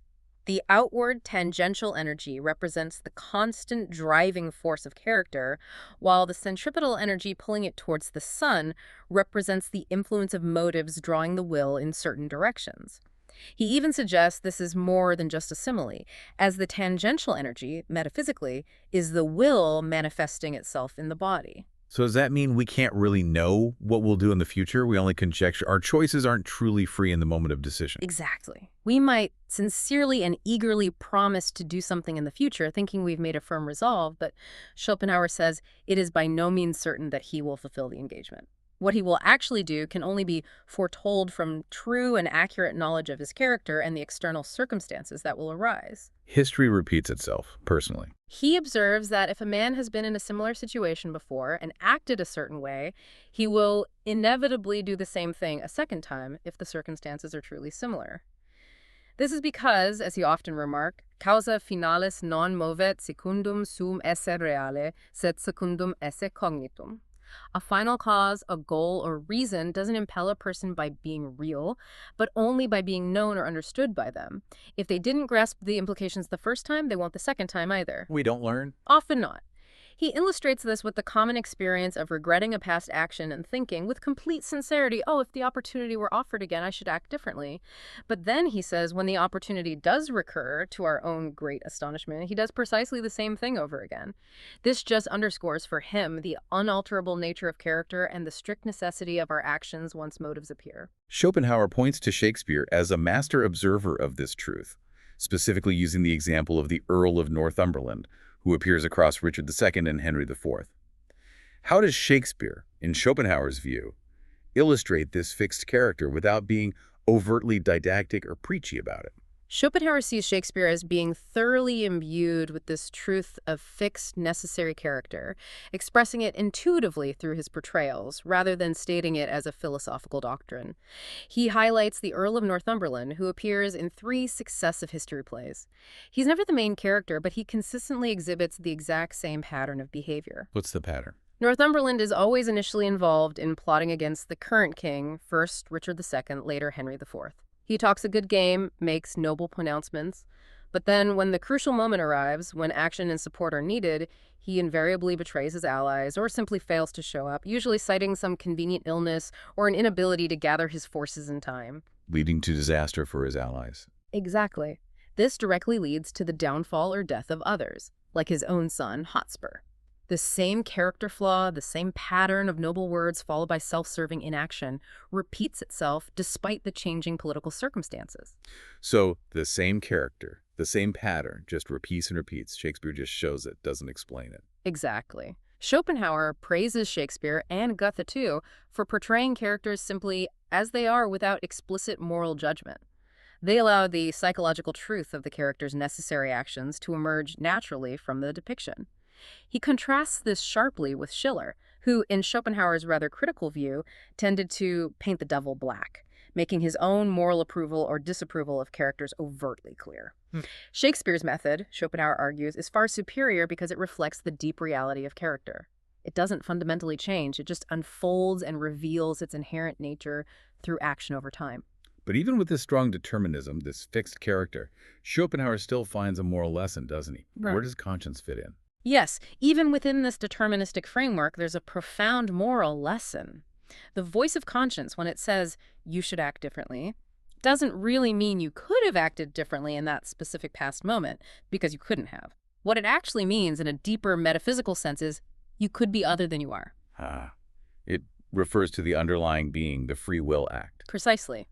The outward tangential energy represents the constant driving force of character, while the centripetal energy pulling it towards the sun represents the influence of motives drawing the will in certain directions. He even suggests this is more than just a simile, as the tangential energy, metaphysically, is the will manifesting itself in the body. So does that mean we can't really know what we'll do in the future? We only conjecture. Our choices aren't truly free in the moment of decision. Exactly. We might sincerely and eagerly promise to do something in the future, thinking we've made a firm resolve, but Schopenhauer says it is by no means certain that he will fulfill the engagement. What he will actually do can only be foretold from true and accurate knowledge of his character and the external circumstances that will arise. History repeats itself, personally. He observes that if a man has been in a similar situation before and acted a certain way, he will inevitably do the same thing a second time if the circumstances are truly similar. This is because, as he often remarked, causa finalis non movet secundum sum esse reale, sed secundum esse cognitum. A final cause, a goal, or reason doesn't impel a person by being real, but only by being known or understood by them. If they didn't grasp the implications the first time, they won't the second time either. We don't learn? Often not. He illustrates this with the common experience of regretting a past action and thinking with complete sincerity, oh, if the opportunity were offered again, I should act differently. But then, he says, when the opportunity does recur, to our own great astonishment, he does precisely the same thing over again. This just underscores for him the unalterable nature of character and the strict necessity of our actions once motives appear. Schopenhauer points to Shakespeare as a master observer of this truth, specifically using the example of the Earl of Northumberland, who appears across Richard II and Henry IV. How does Shakespeare, in Schopenhauer's view, illustrate this fixed character without being overtly didactic or preachy about it? Schopenhauer sees Shakespeare as being thoroughly imbued with this truth of fixed, necessary character, expressing it intuitively through his portrayals, rather than stating it as a philosophical doctrine. He highlights the Earl of Northumberland, who appears in 3 successive history plays. He's never the main character, but he consistently exhibits the exact same pattern of behavior. What's the pattern? Northumberland is always initially involved in plotting against the current king, first Richard II, later Henry IV. He talks a good game, makes noble pronouncements, but then when the crucial moment arrives, when action and support are needed, he invariably betrays his allies or simply fails to show up, usually citing some convenient illness or an inability to gather his forces in time. Leading to disaster for his allies. Exactly. This directly leads to the downfall or death of others, like his own son, Hotspur. The same character flaw, the same pattern of noble words followed by self-serving inaction repeats itself despite the changing political circumstances. So the same character, the same pattern, just repeats and repeats. Shakespeare just shows it, doesn't explain it. Exactly. Schopenhauer praises Shakespeare, and Goethe too, for portraying characters simply as they are without explicit moral judgment. They allow the psychological truth of the character's necessary actions to emerge naturally from the depiction. He contrasts this sharply with Schiller, who, in Schopenhauer's rather critical view, tended to paint the devil black, making his own moral approval or disapproval of characters overtly clear. Shakespeare's method, Schopenhauer argues, is far superior because it reflects the deep reality of character. It doesn't fundamentally change, it just unfolds and reveals its inherent nature through action over time. But even with this strong determinism, this fixed character, Schopenhauer still finds a moral lesson, doesn't he? Right. Where does conscience fit in? Yes, even within this deterministic framework, there's a profound moral lesson. The voice of conscience, when it says you should act differently, doesn't really mean you could have acted differently in that specific past moment, because you couldn't have. What it actually means in a deeper metaphysical sense is you could be other than you are. It refers to the underlying being, the free will act. Precisely.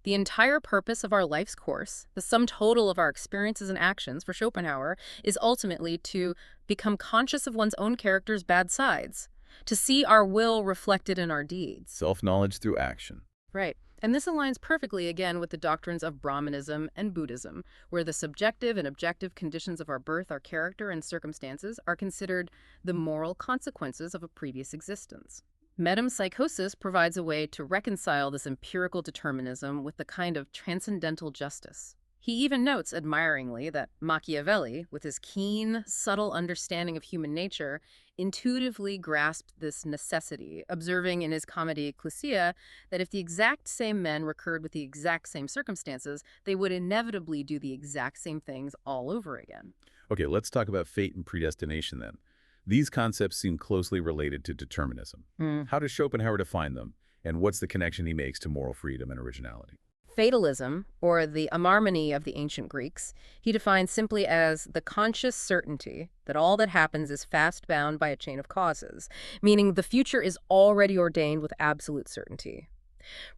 The entire purpose of our life's course, the sum total of our experiences and actions for Schopenhauer, is ultimately to become conscious of one's own character's bad sides, to see our will reflected in our deeds. Self-knowledge through action. Right. And this aligns perfectly, again, with the doctrines of Brahmanism and Buddhism, where the subjective and objective conditions of our birth, our character, and circumstances are considered the moral consequences of a previous existence. Metempsychosis provides a way to reconcile this empirical determinism with the kind of transcendental justice. He even notes admiringly that Machiavelli, with his keen, subtle understanding of human nature, intuitively grasped this necessity, observing in his comedy Ecclesia that if the exact same men recurred with the exact same circumstances, they would inevitably do the exact same things all over again. Okay, let's talk about fate and predestination then. These concepts seem closely related to determinism. How does Schopenhauer define them, and what's the connection he makes to moral freedom and originality? Fatalism, or the amarmony of the ancient Greeks, he defines simply as the conscious certainty that all that happens is fast bound by a chain of causes, meaning the future is already ordained with absolute certainty.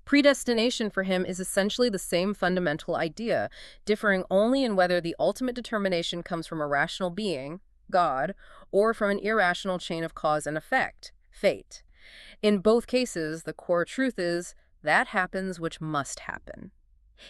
Predestination for him is essentially the same fundamental idea, differing only in whether the ultimate determination comes from a rational being, God, or from an irrational chain of cause and effect, fate. In both cases, the core truth is that happens which must happen.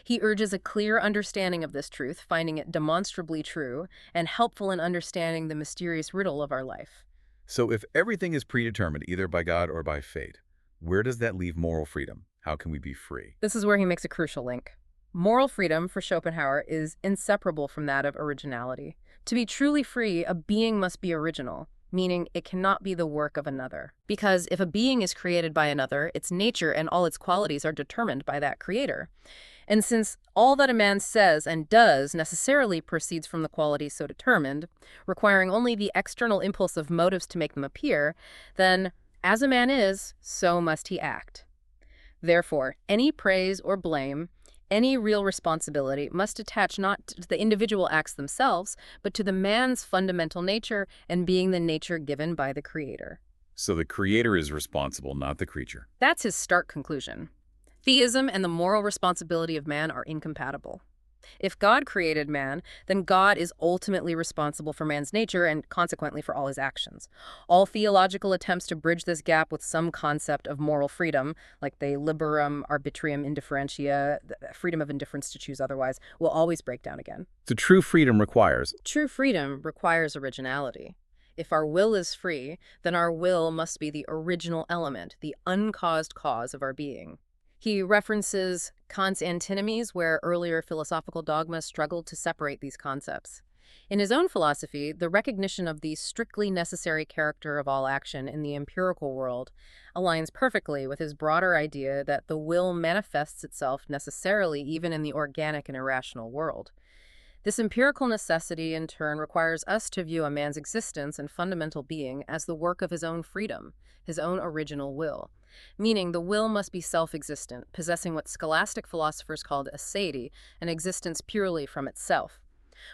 He urges a clear understanding of this truth, finding it demonstrably true and helpful in understanding the mysterious riddle of our life. So if everything is predetermined either by God or by fate, where does that leave moral freedom? How can we be free? This is where he makes a crucial link. Moral freedom for Schopenhauer is inseparable from that of originality. To be truly free, a being must be original, meaning it cannot be the work of another. Because if a being is created by another, its nature and all its qualities are determined by that creator. And since all that a man says and does necessarily proceeds from the qualities so determined, requiring only the external impulse of motives to make them appear, then, as a man is, so must he act. Therefore, any praise or blame, any real responsibility must attach not to the individual acts themselves, but to the man's fundamental nature and being the nature given by the Creator. So the creator is responsible, not the creature. That's his stark conclusion. Theism and the moral responsibility of man are incompatible. If God created man, then God is ultimately responsible for man's nature and consequently for all his actions. All theological attempts to bridge this gap with some concept of moral freedom, like the liberum arbitrium indifferentia, the freedom of indifference to choose otherwise, will always break down again. So true freedom requires. True freedom requires originality. If our will is free, then our will must be the original element, the uncaused cause of our being. He references Kant's antinomies, where earlier philosophical dogmas struggled to separate these concepts. In his own philosophy, the recognition of the strictly necessary character of all action in the empirical world aligns perfectly with his broader idea that the will manifests itself necessarily even in the organic and irrational world. This empirical necessity, in turn, requires us to view a man's existence and fundamental being as the work of his own freedom, his own original will. Meaning the will must be self-existent, possessing what scholastic philosophers called aseity, an existence purely from itself.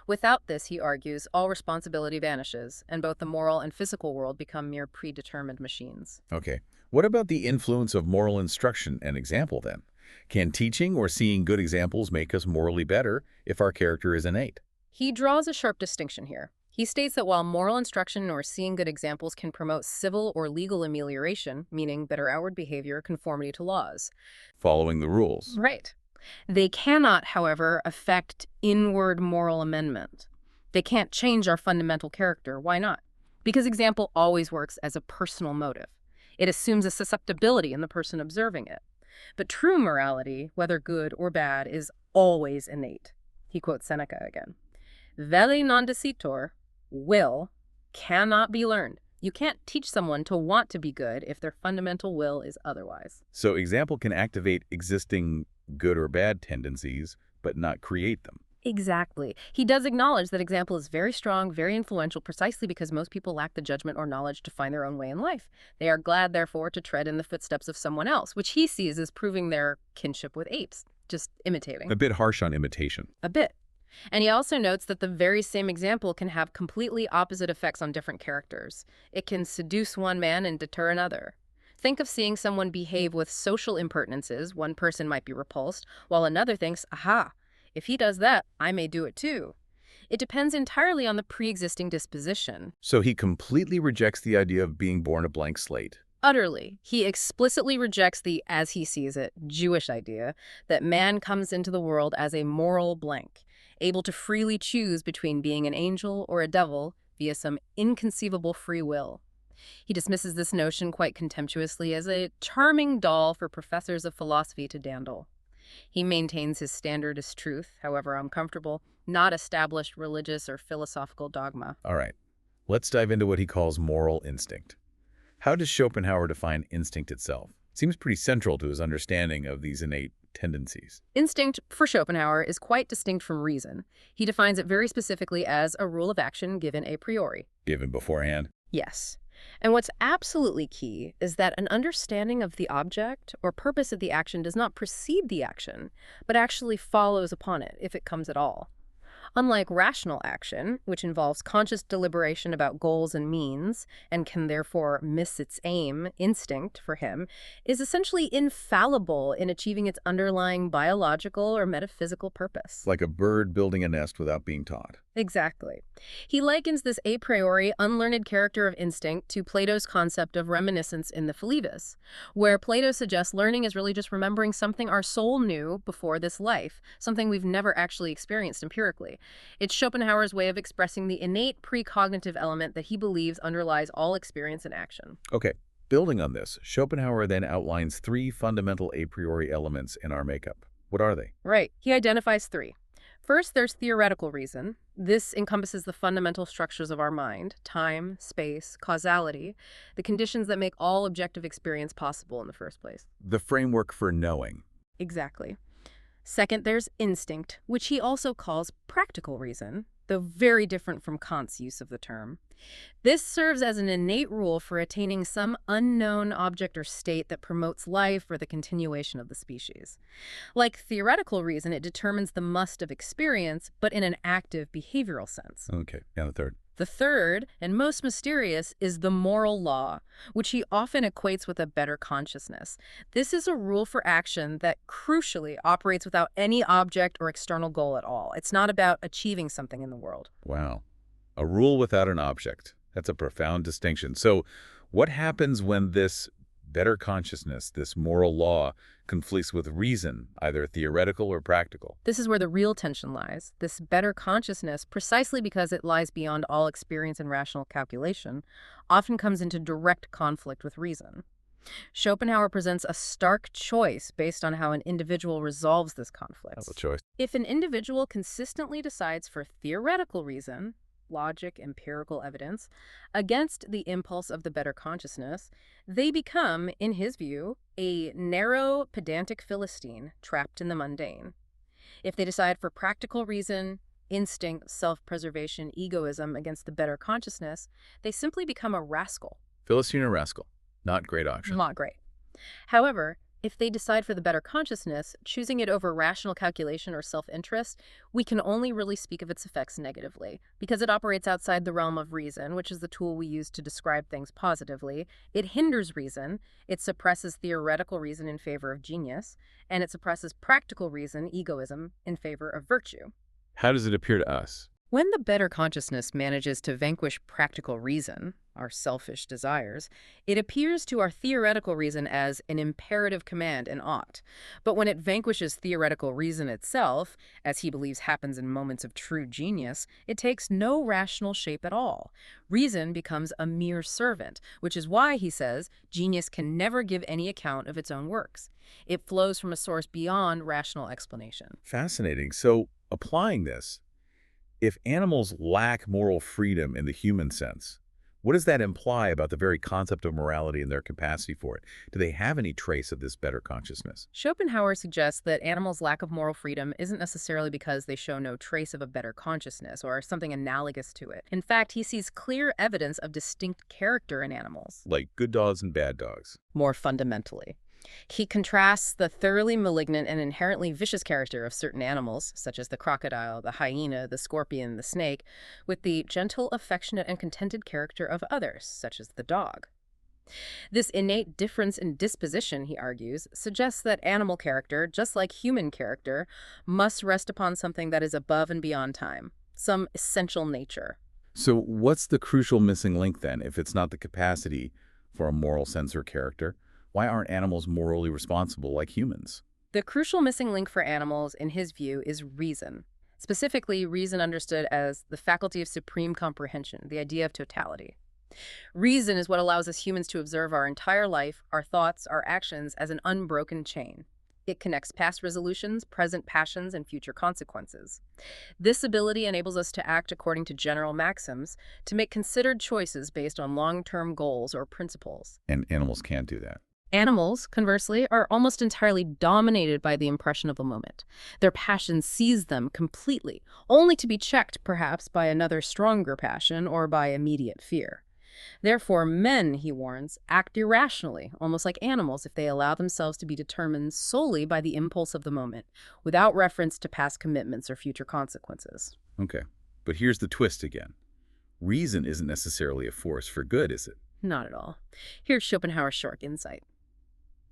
Without this, he argues, all responsibility vanishes, and both the moral and physical world become mere predetermined machines. Okay. What about the influence of moral instruction and example then? Can teaching or seeing good examples make us morally better if our character is innate? He draws a sharp distinction here. He states that while moral instruction or seeing good examples can promote civil or legal amelioration, meaning better outward behavior, conformity to laws. Following the rules. Right. They cannot, however, affect inward moral amendment. They can't change our fundamental character. Why not? Because example always works as a personal motive. It assumes a susceptibility in the person observing it. But true morality, whether good or bad, is always innate. He quotes Seneca again. Velle non dicitur, will, cannot be learned. You can't teach someone to want to be good if their fundamental will is otherwise. So example can activate existing good or bad tendencies, but not create them. Exactly. He does acknowledge that example is very strong, very influential, precisely because most people lack the judgment or knowledge to find their own way in life. They are glad, therefore, to tread in the footsteps of someone else, which he sees as proving their kinship with apes, just imitating. A bit harsh on imitation. A bit. And he also notes that the very same example can have completely opposite effects on different characters. It can seduce one man and deter another. Think of seeing someone behave with social impertinences. One person might be repulsed, while another thinks, aha, if he does that, I may do it too. It depends entirely on the pre-existing disposition. So he completely rejects the idea of being born a blank slate. Utterly. He explicitly rejects the, as he sees it, Jewish idea that man comes into the world as a moral blank, able to freely choose between being an angel or a devil via some inconceivable free will. He dismisses this notion quite contemptuously as a charming doll for professors of philosophy to dandle. He maintains his standard as truth, however uncomfortable, not established religious or philosophical dogma. All right, let's dive into what he calls moral instinct. How does Schopenhauer define instinct itself? Seems pretty central to his understanding of these innate tendencies. Instinct, for Schopenhauer, is quite distinct from reason. He defines it very specifically as a rule of action given a priori. Given beforehand? Yes. And what's absolutely key is that an understanding of the object or purpose of the action does not precede the action, but actually follows upon it, if it comes at all. Unlike rational action, which involves conscious deliberation about goals and means, and can therefore miss its aim, instinct, for him, is essentially infallible in achieving its underlying biological or metaphysical purpose. Like a bird building a nest without being taught. Exactly. He likens this a priori, unlearned character of instinct to Plato's concept of reminiscence in the Philebus, where Plato suggests learning is really just remembering something our soul knew before this life, something we've never actually experienced empirically. It's Schopenhauer's way of expressing the innate precognitive element that he believes underlies all experience and action. Okay, building on this, Schopenhauer then outlines three fundamental a priori elements in our makeup. What are they? Right. He identifies three. First, there's theoretical reason. This encompasses the fundamental structures of our mind: time, space, causality, the conditions that make all objective experience possible in the first place. The framework for knowing. Exactly. Second, there's instinct, which he also calls practical reason, though very different from Kant's use of the term. This serves as an innate rule for attaining some unknown object or state that promotes life or the continuation of the species. Like theoretical reason, it determines the must of experience, but in an active behavioral sense. Okay, now the third. The third, and most mysterious, is the moral law, which he often equates with a better consciousness. This is a rule for action that crucially operates without any object or external goal at all. It's not about achieving something in the world. Wow. A rule without an object. That's a profound distinction. So what happens when this better consciousness, this moral law, conflicts with reason, either theoretical or practical? This is where the real tension lies. This better consciousness, precisely because it lies beyond all experience and rational calculation, often comes into direct conflict with reason. Schopenhauer presents a stark choice based on how an individual resolves this conflict. That's a choice. If an individual consistently decides for theoretical reason, logic, empirical evidence, against the impulse of the better consciousness, they become, in his view, a narrow, pedantic Philistine trapped in the mundane. If they decide for practical reason, instinct, self-preservation, egoism against the better consciousness, they simply become a rascal. Philistine or rascal. Not great option. Not great. However, if they decide for the better consciousness, choosing it over rational calculation or self-interest, we can only really speak of its effects negatively. Because it operates outside the realm of reason, which is the tool we use to describe things positively, it hinders reason, it suppresses theoretical reason in favor of genius, and it suppresses practical reason, egoism, in favor of virtue. How does it appear to us? When the better consciousness manages to vanquish practical reason, our selfish desires, it appears to our theoretical reason as an imperative command and ought. But when it vanquishes theoretical reason itself, as he believes happens in moments of true genius, it takes no rational shape at all. Reason becomes a mere servant, which is why, he says, genius can never give any account of its own works. It flows from a source beyond rational explanation. Fascinating. So, applying this, if animals lack moral freedom in the human sense, what does that imply about the very concept of morality and their capacity for it? Do they have any trace of this better consciousness? Schopenhauer suggests that animals' lack of moral freedom isn't necessarily because they show no trace of a better consciousness or something analogous to it. In fact, he sees clear evidence of distinct character in animals. Like good dogs and bad dogs. More fundamentally, he contrasts the thoroughly malignant and inherently vicious character of certain animals, such as the crocodile, the hyena, the scorpion, the snake, with the gentle, affectionate, and contented character of others, such as the dog. This innate difference in disposition, he argues, suggests that animal character, just like human character, must rest upon something that is above and beyond time, some essential nature. So what's the crucial missing link then, if it's not the capacity for a moral sense or character? Why aren't animals morally responsible like humans? The crucial missing link for animals, in his view, is reason. Specifically, reason understood as the faculty of supreme comprehension, the idea of totality. Reason is what allows us humans to observe our entire life, our thoughts, our actions as an unbroken chain. It connects past resolutions, present passions, and future consequences. This ability enables us to act according to general maxims, to make considered choices based on long-term goals or principles. And animals can't do that. Animals, conversely, are almost entirely dominated by the impression of the moment. Their passion seizes them completely, only to be checked, perhaps, by another stronger passion or by immediate fear. Therefore, men, he warns, act irrationally, almost like animals, if they allow themselves to be determined solely by the impulse of the moment, without reference to past commitments or future consequences. Okay, but here's the twist again. Reason isn't necessarily a force for good, is it? Not at all. Here's Schopenhauer's short insight.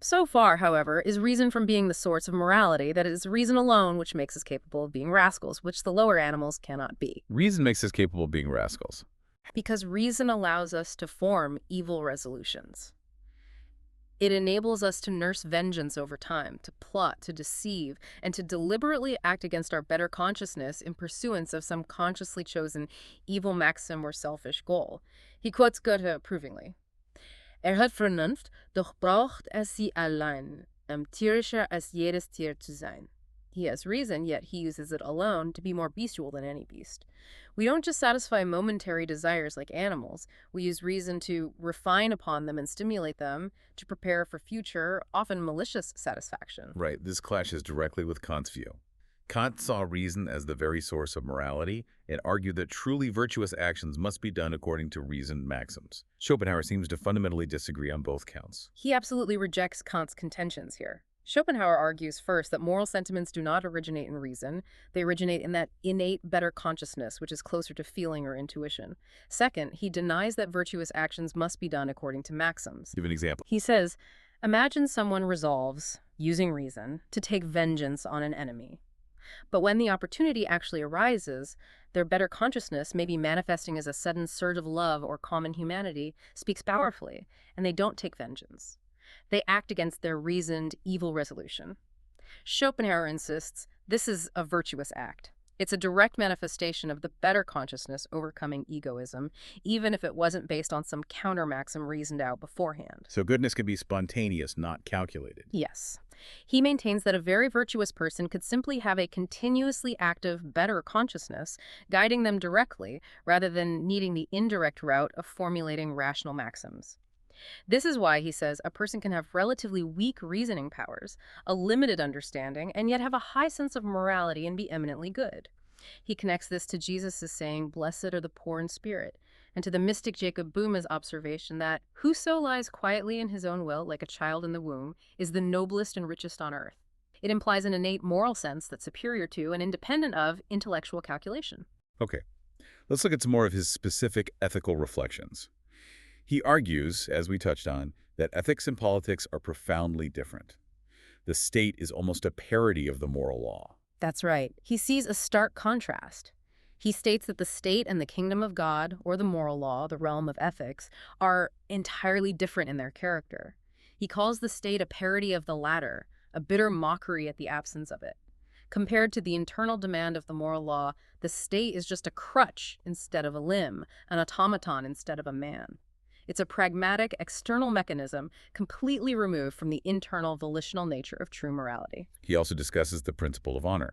So far, however, is reason from being the source of morality that it is reason alone which makes us capable of being rascals, which the lower animals cannot be. Reason makes us capable of being rascals. Because reason allows us to form evil resolutions. It enables us to nurse vengeance over time, to plot, to deceive, and to deliberately act against our better consciousness in pursuance of some consciously chosen evil maxim or selfish goal. He quotes Goethe approvingly. Hat Vernunft, doch braucht sie allein, tierischer als jedes Tier zu sein. He has reason, yet he uses it alone to be more bestial than any beast. We don't just satisfy momentary desires like animals. We use reason to refine upon them and stimulate them to prepare for future, often malicious satisfaction. Right, this clashes directly with Kant's view. Kant saw reason as the very source of morality and argued that truly virtuous actions must be done according to reasoned maxims. Schopenhauer seems to fundamentally disagree on both counts. He absolutely rejects Kant's contentions here. Schopenhauer argues first that moral sentiments do not originate in reason. They originate in that innate better consciousness, which is closer to feeling or intuition. Second, he denies that virtuous actions must be done according to maxims. Give an example. He says, imagine someone resolves, using reason, to take vengeance on an enemy. But when the opportunity actually arises, their better consciousness, maybe manifesting as a sudden surge of love or common humanity, speaks powerfully, and they don't take vengeance. They act against their reasoned evil resolution. Schopenhauer insists this is a virtuous act. It's a direct manifestation of the better consciousness overcoming egoism, even if it wasn't based on some counter-maxim reasoned out beforehand. So goodness can be spontaneous, not calculated. Yes. He maintains that a very virtuous person could simply have a continuously active, better consciousness guiding them directly, rather than needing the indirect route of formulating rational maxims. This is why, he says, a person can have relatively weak reasoning powers, a limited understanding, and yet have a high sense of morality and be eminently good. He connects this to Jesus' saying, "Blessed are the poor in spirit," and to the mystic Jacob Boehme's observation that whoso lies quietly in his own will, like a child in the womb, is the noblest and richest on earth. It implies an innate moral sense that's superior to and independent of intellectual calculation. Okay, let's look at some more of his specific ethical reflections. He argues, as we touched on, that ethics and politics are profoundly different. The state is almost a parody of the moral law. That's right. He sees a stark contrast. He states that the state and the kingdom of God, or the moral law, the realm of ethics, are entirely different in their character. He calls the state a parody of the latter, a bitter mockery at the absence of it. Compared to the internal demand of the moral law, the state is just a crutch instead of a limb, an automaton instead of a man. It's a pragmatic, external mechanism completely removed from the internal volitional nature of true morality. He also discusses the principle of honor.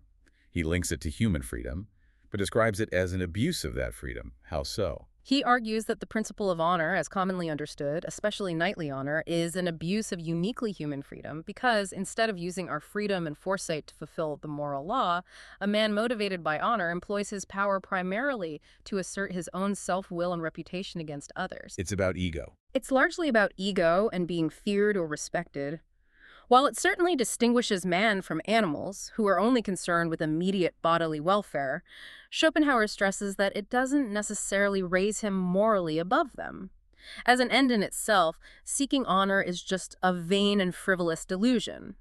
He links it to human freedom, but describes it as an abuse of that freedom. How so? He argues that the principle of honor, as commonly understood, especially knightly honor, is an abuse of uniquely human freedom because instead of using our freedom and foresight to fulfill the moral law, a man motivated by honor employs his power primarily to assert his own self-will and reputation against others. It's about ego. It's largely about ego and being feared or respected. While it certainly distinguishes man from animals, who are only concerned with immediate bodily welfare, Schopenhauer stresses that it doesn't necessarily raise him morally above them. As an end in itself, seeking honor is just a vain and frivolous delusion.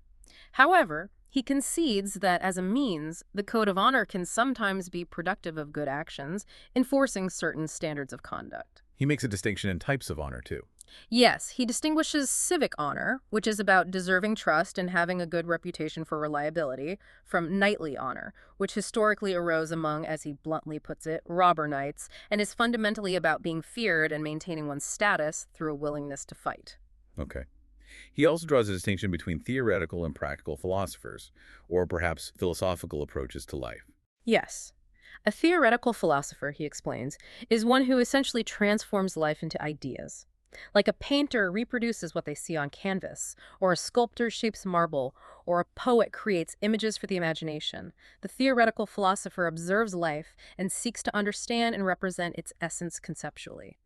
However, he concedes that as a means, the code of honor can sometimes be productive of good actions, enforcing certain standards of conduct. He makes a distinction in types of honor, too. Yes, he distinguishes civic honor, which is about deserving trust and having a good reputation for reliability, from knightly honor, which historically arose among, as he bluntly puts it, robber knights, and is fundamentally about being feared and maintaining one's status through a willingness to fight. Okay. He also draws a distinction between theoretical and practical philosophers, or perhaps philosophical approaches to life. Yes. A theoretical philosopher, he explains, is one who essentially transforms life into ideas. Like a painter reproduces what they see on canvas, or a sculptor shapes marble, or a poet creates images for the imagination. The theoretical philosopher observes life and seeks to understand and represent its essence conceptually.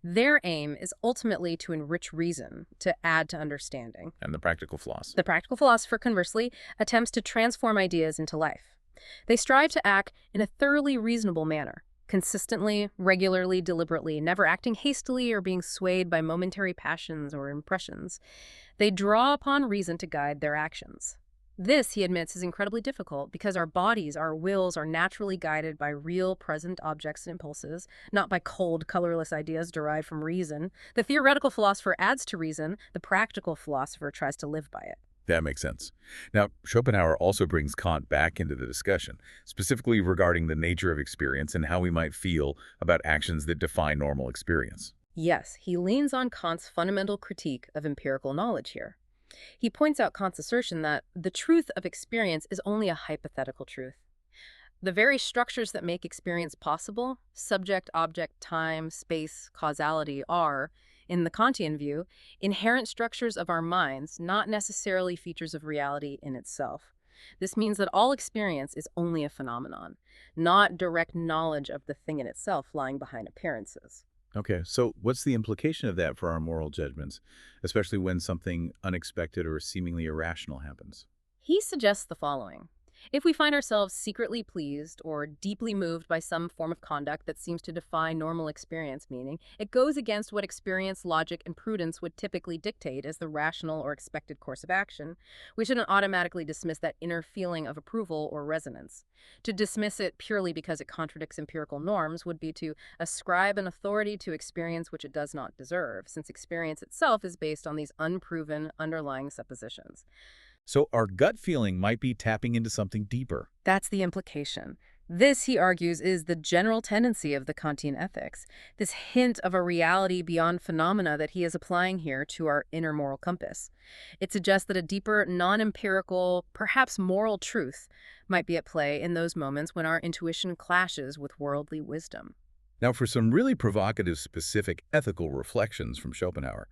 Their aim is ultimately to enrich reason, to add to understanding. And the practical philosopher. The practical philosopher, conversely, attempts to transform ideas into life. They strive to act in a thoroughly reasonable manner, consistently, regularly, deliberately, never acting hastily or being swayed by momentary passions or impressions. They draw upon reason to guide their actions. This, he admits, is incredibly difficult because our bodies, our wills, are naturally guided by real, present objects and impulses, not by cold, colorless ideas derived from reason. The theoretical philosopher adds to reason, the practical philosopher tries to live by it. That makes sense. Now, Schopenhauer also brings Kant back into the discussion, specifically regarding the nature of experience and how we might feel about actions that defy normal experience. Yes, he leans on Kant's fundamental critique of empirical knowledge here. He points out Kant's assertion that the truth of experience is only a hypothetical truth. The very structures that make experience possible, subject, object, time, space, causality, are, in the Kantian view, inherent structures of our minds, not necessarily features of reality in itself. This means that all experience is only a phenomenon, not direct knowledge of the thing in itself lying behind appearances. Okay, so what's the implication of that for our moral judgments, especially when something unexpected or seemingly irrational happens? He suggests the following. If we find ourselves secretly pleased or deeply moved by some form of conduct that seems to defy normal experience, meaning it goes against what experience, logic, and prudence would typically dictate as the rational or expected course of action, we shouldn't automatically dismiss that inner feeling of approval or resonance. To dismiss it purely because it contradicts empirical norms would be to ascribe an authority to experience which it does not deserve, since experience itself is based on these unproven underlying suppositions. So our gut feeling might be tapping into something deeper. That's the implication. This, he argues, is the general tendency of the Kantian ethics, this hint of a reality beyond phenomena that he is applying here to our inner moral compass. It suggests that a deeper, non-empirical, perhaps moral truth might be at play in those moments when our intuition clashes with worldly wisdom. Now, for some really provocative, specific ethical reflections from Schopenhauer,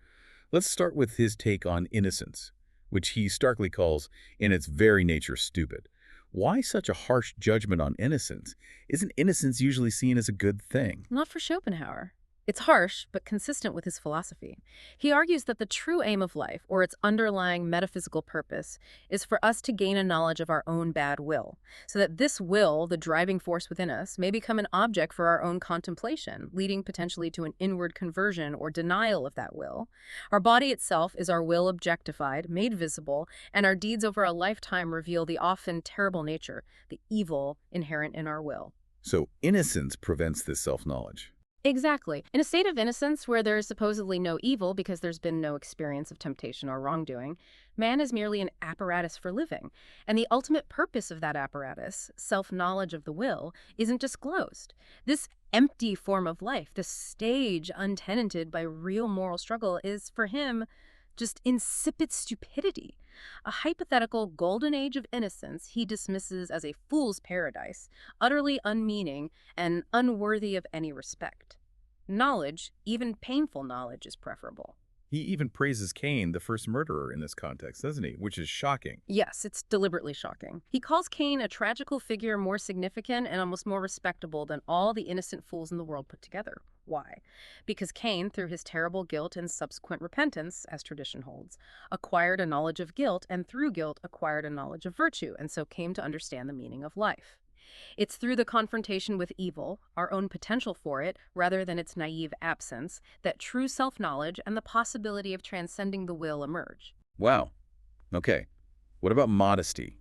let's start with his take on innocence, which he starkly calls, in its very nature, stupid. Why such a harsh judgment on innocence? Isn't innocence usually seen as a good thing? Not for Schopenhauer. It's harsh, but consistent with his philosophy. He argues that the true aim of life, or its underlying metaphysical purpose, is for us to gain a knowledge of our own bad will, so that this will, the driving force within us, may become an object for our own contemplation, leading potentially to an inward conversion or denial of that will. Our body itself is our will objectified, made visible, and our deeds over a lifetime reveal the often terrible nature, the evil inherent in our will. So innocence prevents this self-knowledge. Exactly. In a state of innocence where there is supposedly no evil because there's been no experience of temptation or wrongdoing, man is merely an apparatus for living. And the ultimate purpose of that apparatus, self-knowledge of the will, isn't disclosed. This empty form of life, this stage untenanted by real moral struggle, is for him just insipid stupidity. A hypothetical golden age of innocence he dismisses as a fool's paradise, utterly unmeaning and unworthy of any respect. Knowledge, even painful knowledge, is preferable. He even praises Cain, the first murderer, in this context, doesn't he? Which is shocking. Yes, it's deliberately shocking. He calls Cain a tragical figure more significant and almost more respectable than all the innocent fools in the world put together. Why? Because Cain, through his terrible guilt and subsequent repentance, as tradition holds, acquired a knowledge of guilt, and through guilt acquired a knowledge of virtue, and so came to understand the meaning of life. It's through the confrontation with evil, our own potential for it, rather than its naive absence, that true self-knowledge and the possibility of transcending the will emerge. Wow. Okay. What about modesty?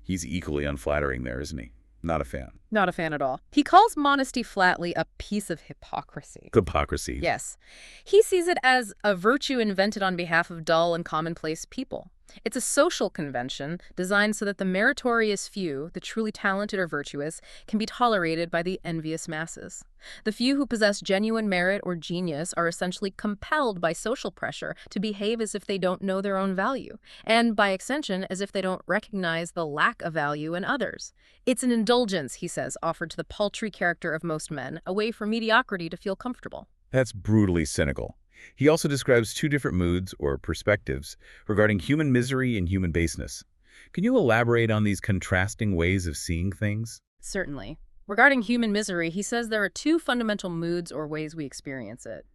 He's equally unflattering there, isn't he? Not a fan. Not a fan at all. He calls modesty flatly a piece of hypocrisy. Hypocrisy. Yes. He sees it as a virtue invented on behalf of dull and commonplace people. It's a social convention designed so that the meritorious few, the truly talented or virtuous, can be tolerated by the envious masses. The few who possess genuine merit or genius are essentially compelled by social pressure to behave as if they don't know their own value, and by extension, as if they don't recognize the lack of value in others. It's an indulgence, he says, offered to the paltry character of most men, a way for mediocrity to feel comfortable. That's brutally cynical. He also describes two different moods, or perspectives, regarding human misery and human baseness. Can you elaborate on these contrasting ways of seeing things? Certainly. Regarding human misery, he says there are two fundamental moods or ways we experience it.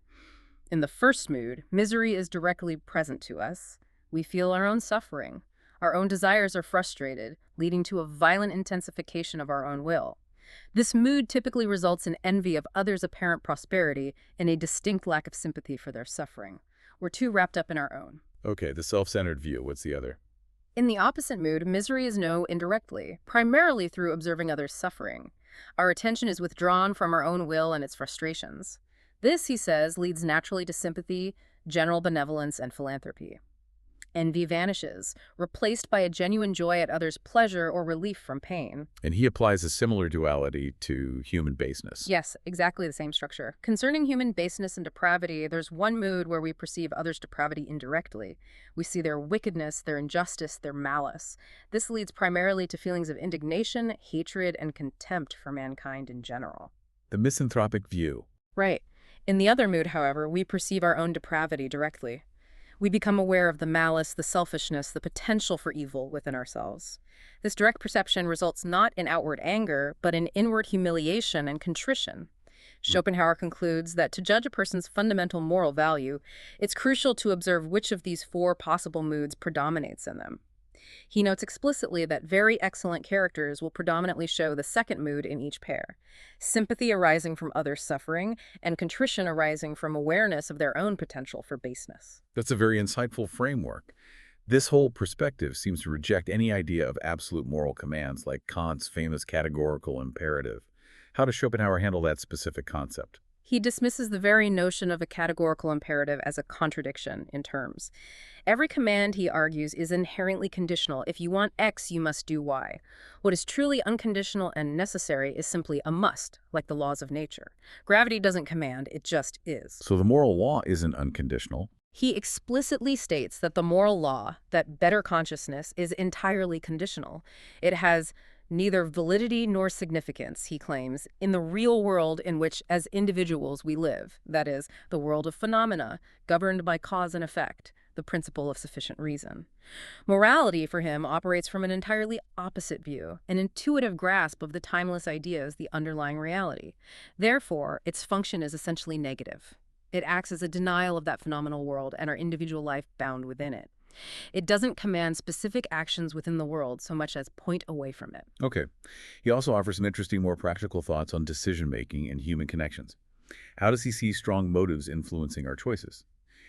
In the first mood, misery is directly present to us. We feel our own suffering. Our own desires are frustrated, leading to a violent intensification of our own will. This mood typically results in envy of others' apparent prosperity and a distinct lack of sympathy for their suffering. We're too wrapped up in our own. Okay, the self-centered view. What's the other? In the opposite mood, misery is known indirectly, primarily through observing others' suffering. Our attention is withdrawn from our own will and its frustrations. This, he says, leads naturally to sympathy, general benevolence, and philanthropy. Envy vanishes, replaced by a genuine joy at others' pleasure or relief from pain. And he applies a similar duality to human baseness. Yes, exactly the same structure. Concerning human baseness and depravity, there's one mood where we perceive others' depravity indirectly. We see their wickedness, their injustice, their malice. This leads primarily to feelings of indignation, hatred, and contempt for mankind in general. The misanthropic view. Right. In the other mood, however, we perceive our own depravity directly. We become aware of the malice, the selfishness, the potential for evil within ourselves. This direct perception results not in outward anger, but in inward humiliation and contrition. Schopenhauer concludes that to judge a person's fundamental moral value, it's crucial to observe which of these four possible moods predominates in them. He notes explicitly that very excellent characters will predominantly show the second mood in each pair, sympathy arising from others' suffering and contrition arising from awareness of their own potential for baseness. That's a very insightful framework. This whole perspective seems to reject any idea of absolute moral commands like Kant's famous categorical imperative. How does Schopenhauer handle that specific concept? He dismisses the very notion of a categorical imperative as a contradiction in terms. Every command, he argues, is inherently conditional. If you want X, you must do Y. What is truly unconditional and necessary is simply a must, like the laws of nature. Gravity doesn't command, it just is. So the moral law isn't unconditional. He explicitly states that the moral law, that better consciousness, is entirely conditional. It has neither validity nor significance, he claims, in the real world in which, as individuals, we live, that is, the world of phenomena, governed by cause and effect, the principle of sufficient reason. Morality, for him, operates from an entirely opposite view, an intuitive grasp of the timeless ideas, the underlying reality. Therefore, its function is essentially negative. It acts as a denial of that phenomenal world and our individual life bound within it. It doesn't command specific actions within the world so much as point away from it. Okay. He also offers some interesting, more practical thoughts on decision-making and human connections. How does he see strong motives influencing our choices?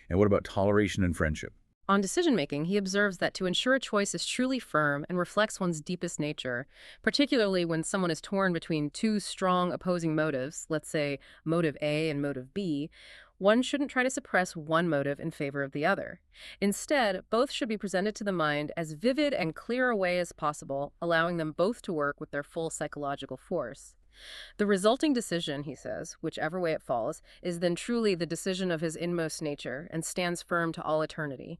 And what about toleration and friendship? On decision-making, he observes that to ensure a choice is truly firm and reflects one's deepest nature, particularly when someone is torn between two strong opposing motives, let's say motive A and motive B, one shouldn't try to suppress one motive in favor of the other. Instead, both should be presented to the mind as vivid and clear a way as possible, allowing them both to work with their full psychological force. The resulting decision, he says, whichever way it falls, is then truly the decision of his inmost nature and stands firm to all eternity.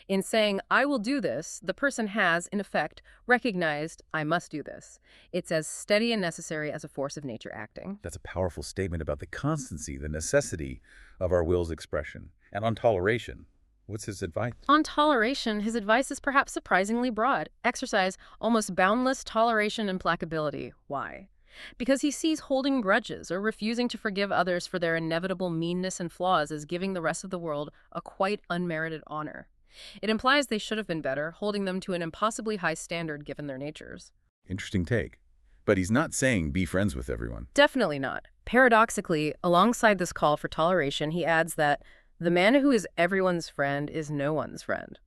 In saying, I will do this, the person has, in effect, recognized, I must do this. It's as steady and necessary as a force of nature acting. That's a powerful statement about the constancy, the necessity of our will's expression. And on toleration, what's his advice? On toleration, his advice is perhaps surprisingly broad. Exercise almost boundless toleration and placability. Why? Because he sees holding grudges or refusing to forgive others for their inevitable meanness and flaws as giving the rest of the world a quite unmerited honor. It implies they should have been better, holding them to an impossibly high standard given their natures. Interesting take. But he's not saying be friends with everyone. Definitely not. Paradoxically, alongside this call for toleration, he adds that the man who is everyone's friend is no one's friend.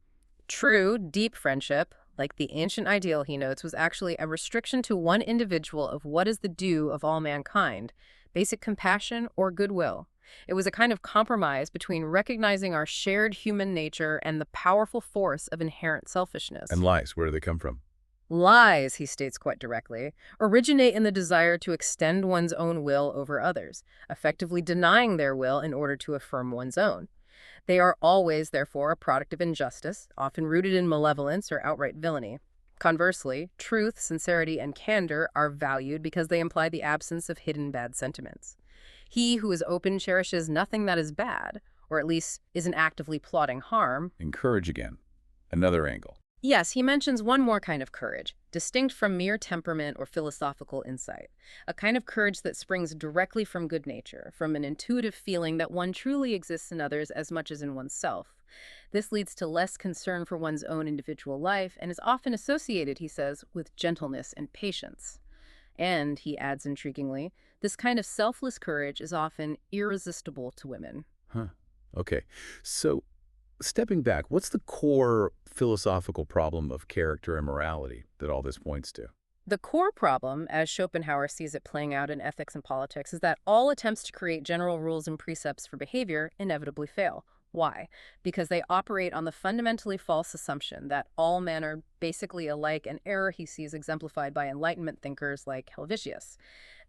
True, deep friendship, like the ancient ideal, he notes, was actually a restriction to one individual of what is the due of all mankind, basic compassion or goodwill. It was a kind of compromise between recognizing our shared human nature and the powerful force of inherent selfishness. And lies, where do they come from? Lies, he states quite directly, originate in the desire to extend one's own will over others, effectively denying their will in order to affirm one's own. They are always, therefore, a product of injustice, often rooted in malevolence or outright villainy. Conversely, truth, sincerity, and candor are valued because they imply the absence of hidden bad sentiments. He who is open cherishes nothing that is bad, or at least isn't actively plotting harm. Encourage again. Another angle. Yes, he mentions one more kind of courage, distinct from mere temperament or philosophical insight. A kind of courage that springs directly from good nature, from an intuitive feeling that one truly exists in others as much as in oneself. This leads to less concern for one's own individual life and is often associated, he says, with gentleness and patience. And, he adds intriguingly, this kind of selfless courage is often irresistible to women. Huh. Okay. So, stepping back, what's the core philosophical problem of character and morality that all this points to? The core problem, as Schopenhauer sees it playing out in ethics and politics, is that all attempts to create general rules and precepts for behavior inevitably fail. Why? Because they operate on the fundamentally false assumption that all men are basically alike, an error he sees exemplified by Enlightenment thinkers like Helvetius.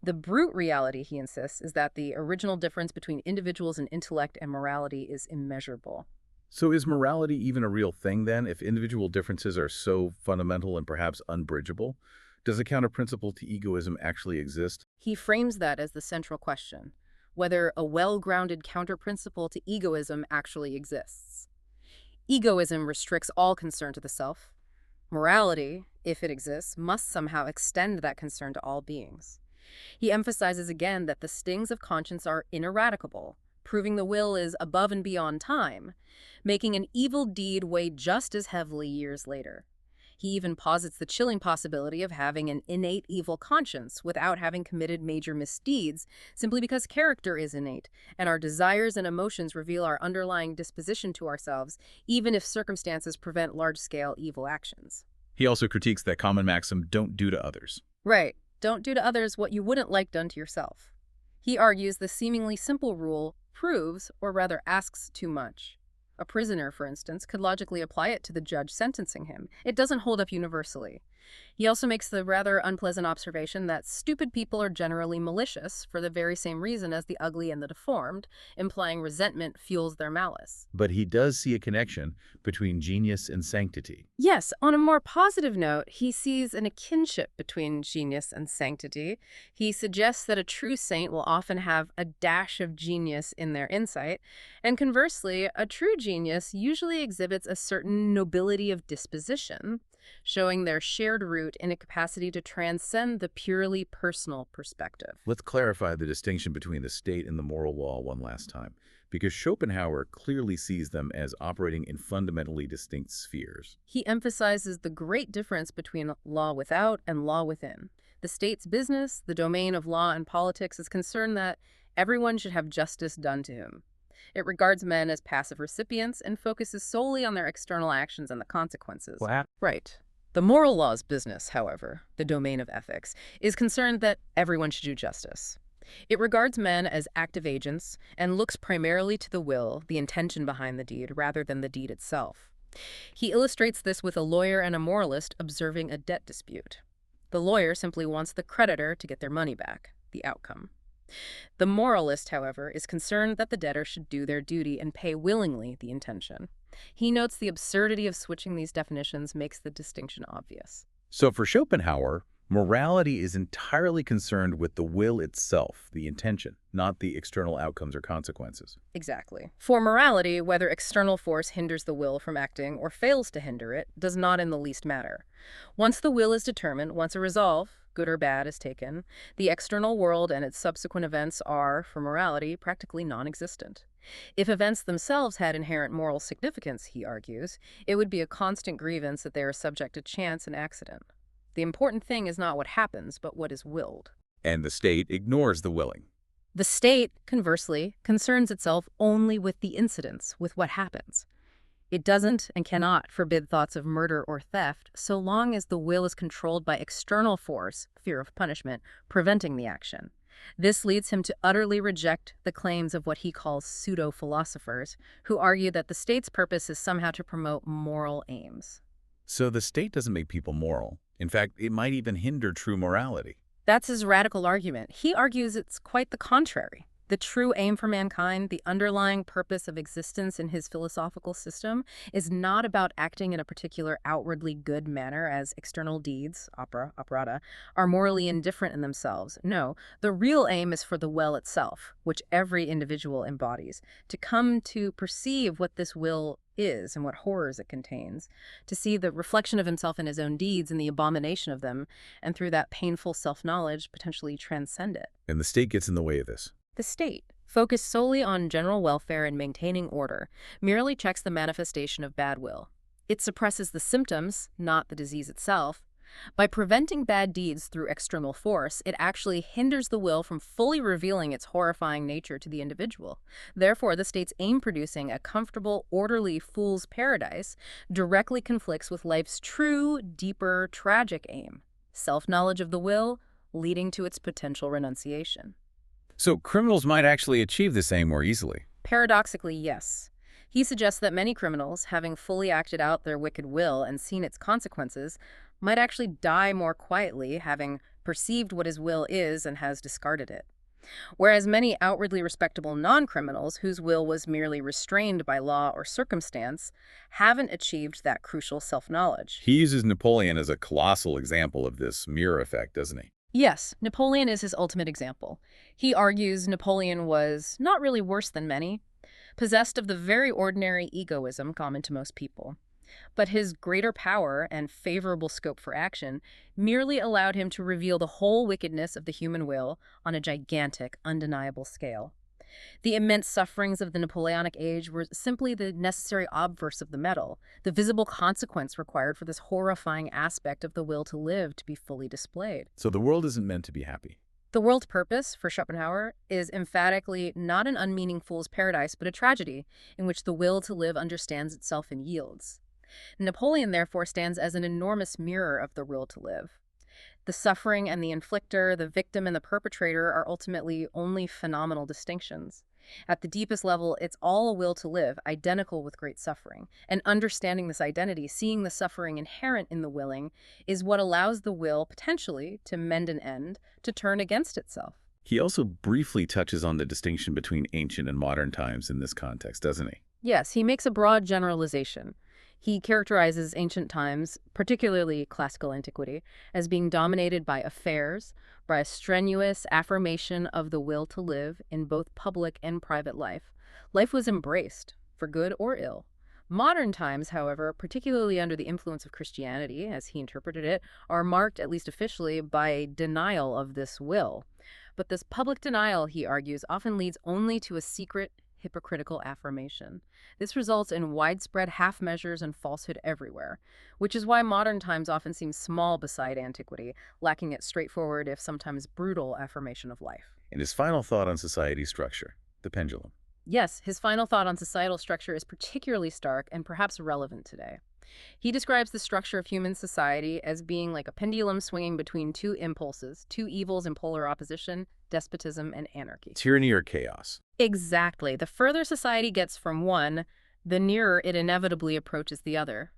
The brute reality, he insists, is that the original difference between individuals in intellect and morality is immeasurable. So is morality even a real thing then, if individual differences are so fundamental and perhaps unbridgeable? Does a counterprinciple to egoism actually exist? He frames that as the central question, whether a well-grounded counterprinciple to egoism actually exists. Egoism restricts all concern to the self. Morality, if it exists, must somehow extend that concern to all beings. He emphasizes again that the stings of conscience are ineradicable, proving the will is above and beyond time, making an evil deed weigh just as heavily years later. He even posits the chilling possibility of having an innate evil conscience without having committed major misdeeds, simply because character is innate, and our desires and emotions reveal our underlying disposition to ourselves, even if circumstances prevent large-scale evil actions. He also critiques that common maxim, don't do to others. Right. Don't do to others what you wouldn't like done to yourself. He argues the seemingly simple rule proves, or rather asks, too much. A prisoner, for instance, could logically apply it to the judge sentencing him. It doesn't hold up universally. He also makes the rather unpleasant observation that stupid people are generally malicious for the very same reason as the ugly and the deformed, implying resentment fuels their malice. But he does see a connection between genius and sanctity. Yes, on a more positive note, he sees a kinship between genius and sanctity. He suggests that a true saint will often have a dash of genius in their insight, and conversely, a true genius usually exhibits a certain nobility of disposition, showing their shared root in a capacity to transcend the purely personal perspective. Let's clarify the distinction between the state and the moral law one last time, because Schopenhauer clearly sees them as operating in fundamentally distinct spheres. He emphasizes the great difference between law without and law within. The state's business, the domain of law and politics, is concerned that everyone should have justice done to him. It regards men as passive recipients and focuses solely on their external actions and the consequences. What? Right. The moral law's business, however, the domain of ethics, is concerned that everyone should do justice. It regards men as active agents and looks primarily to the will, the intention behind the deed, rather than the deed itself. He illustrates this with a lawyer and a moralist observing a debt dispute. The lawyer simply wants the creditor to get their money back, the outcome. The moralist, however, is concerned that the debtor should do their duty and pay willingly, the intention. He notes the absurdity of switching these definitions makes the distinction obvious. So for Schopenhauer, morality is entirely concerned with the will itself, the intention, not the external outcomes or consequences. Exactly. For morality, whether external force hinders the will from acting or fails to hinder it does not in the least matter. Once the will is determined, once a resolve, good or bad, is taken, the external world and its subsequent events are, for morality, practically non-existent. If events themselves had inherent moral significance, he argues, it would be a constant grievance that they are subject to chance and accident. The important thing is not what happens, but what is willed. And the state ignores the willing. The state, conversely, concerns itself only with the incidents, with what happens. It doesn't and cannot forbid thoughts of murder or theft so long as the will is controlled by external force, fear of punishment, preventing the action. This leads him to utterly reject the claims of what he calls pseudo-philosophers, who argue that the state's purpose is somehow to promote moral aims. So the state doesn't make people moral. In fact, it might even hinder true morality. That's his radical argument. He argues it's quite the contrary. The true aim for mankind, the underlying purpose of existence in his philosophical system, is not about acting in a particular outwardly good manner as external deeds, operata, are morally indifferent in themselves. No, the real aim is for the will itself, which every individual embodies, to come to perceive what this will is and what horrors it contains, to see the reflection of himself in his own deeds and the abomination of them, and through that painful self-knowledge potentially transcend it. And the state gets in the way of this. The state, focused solely on general welfare and maintaining order, merely checks the manifestation of bad will. It suppresses the symptoms, not the disease itself. By preventing bad deeds through external force, it actually hinders the will from fully revealing its horrifying nature to the individual. Therefore, the state's aim producing a comfortable, orderly fool's paradise directly conflicts with life's true, deeper, tragic aim, self-knowledge of the will, leading to its potential renunciation. So criminals might actually achieve this aim more easily. Paradoxically, yes. He suggests that many criminals, having fully acted out their wicked will and seen its consequences, might actually die more quietly, having perceived what his will is and has discarded it. Whereas many outwardly respectable non-criminals, whose will was merely restrained by law or circumstance, haven't achieved that crucial self-knowledge. He uses Napoleon as a colossal example of this mirror effect, doesn't he? Yes, Napoleon is his ultimate example. He argues Napoleon was not really worse than many, possessed of the very ordinary egoism common to most people. But his greater power and favorable scope for action merely allowed him to reveal the whole wickedness of the human will on a gigantic, undeniable scale. The immense sufferings of the Napoleonic age were simply the necessary obverse of the medal, the visible consequence required for this horrifying aspect of the will to live to be fully displayed. So the world isn't meant to be happy. The world's purpose, for Schopenhauer, is emphatically not an unmeaning fool's paradise, but a tragedy in which the will to live understands itself and yields. Napoleon, therefore, stands as an enormous mirror of the will to live. The suffering and the inflictor, the victim and the perpetrator are ultimately only phenomenal distinctions. At the deepest level, it's all a will to live, identical with great suffering. And understanding this identity, seeing the suffering inherent in the willing, is what allows the will, potentially, to mend an end, to turn against itself. He also briefly touches on the distinction between ancient and modern times in this context, doesn't he? Yes, he makes a broad generalization. He characterizes ancient times, particularly classical antiquity, as being dominated by affairs, by a strenuous affirmation of the will to live in both public and private life. Life was embraced, for good or ill. Modern times, however, particularly under the influence of Christianity, as he interpreted it, are marked, at least officially, by denial of this will. But this public denial, he argues, often leads only to a secret, hypocritical affirmation. This results in widespread half measures and falsehood everywhere, which is why modern times often seem small beside antiquity, lacking its straightforward, if sometimes brutal, affirmation of life. And his final thought on society's structure, the pendulum. Yes, his final thought on societal structure is particularly stark and perhaps relevant today. He describes the structure of human society as being like a pendulum swinging between two impulses, two evils in polar opposition, despotism and anarchy. Tyranny or chaos. Exactly. The further society gets from one, the nearer it inevitably approaches the other.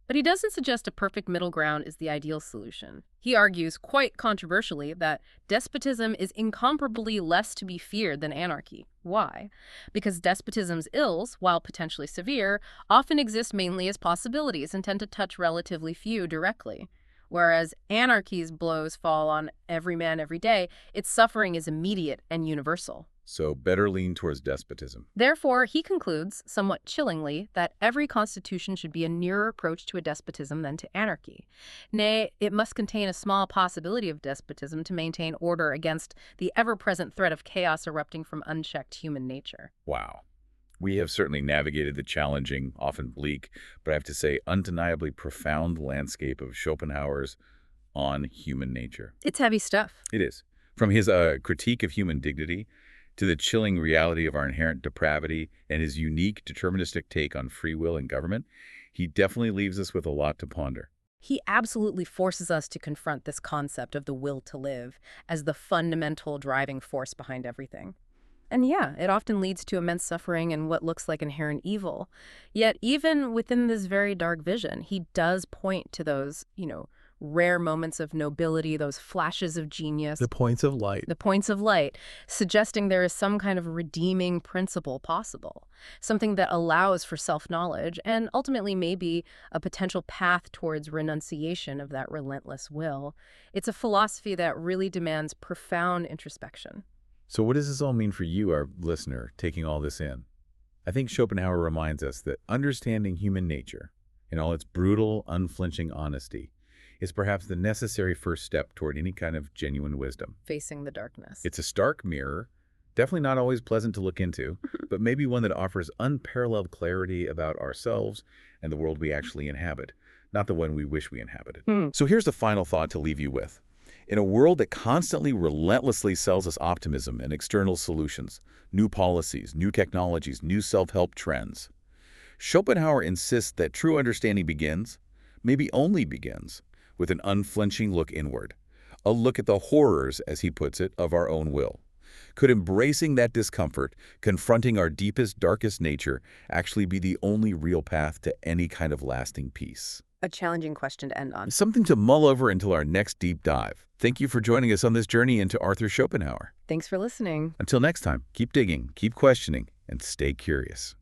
But he doesn't suggest a perfect middle ground is the ideal solution. He argues, quite controversially, that despotism is incomparably less to be feared than anarchy. Why? Because despotism's ills, while potentially severe, often exist mainly as possibilities and tend to touch relatively few directly. Whereas anarchy's blows fall on every man every day, its suffering is immediate and universal. So better lean towards despotism. Therefore, he concludes, somewhat chillingly, that every constitution should be a nearer approach to a despotism than to anarchy. Nay, it must contain a small possibility of despotism to maintain order against the ever-present threat of chaos erupting from unchecked human nature. Wow. We have certainly navigated the challenging, often bleak, but I have to say undeniably profound landscape of Schopenhauer's on human nature. It's heavy stuff. It is. From his critique of human dignity to the chilling reality of our inherent depravity and his unique deterministic take on free will and government, he definitely leaves us with a lot to ponder. He absolutely forces us to confront this concept of the will to live as the fundamental driving force behind everything. And yeah, it often leads to immense suffering and what looks like inherent evil. Yet, even within this very dark vision, he does point to those, rare moments of nobility, those flashes of genius, The points of light. the points of light, suggesting there is some kind of redeeming principle possible, something that allows for self-knowledge and ultimately maybe a potential path towards renunciation of that relentless will. It's a philosophy that really demands profound introspection. So what does this all mean for you, our listener, taking all this in? I think Schopenhauer reminds us that understanding human nature, in all its brutal, unflinching honesty, is perhaps the necessary first step toward any kind of genuine wisdom. Facing the darkness. It's a stark mirror, definitely not always pleasant to look into, but maybe one that offers unparalleled clarity about ourselves and the world we actually inhabit, not the one we wish we inhabited. So here's the final thought to leave you with. In a world that constantly, relentlessly sells us optimism and external solutions, new policies, new technologies, new self-help trends, Schopenhauer insists that true understanding begins, maybe only begins, with an unflinching look inward, a look at the horrors, as he puts it, of our own will. Could embracing that discomfort, confronting our deepest, darkest nature, actually be the only real path to any kind of lasting peace? A challenging question to end on. Something to mull over until our next deep dive. Thank you for joining us on this journey into Arthur Schopenhauer. Thanks for listening. Until next time, keep digging, keep questioning, and stay curious.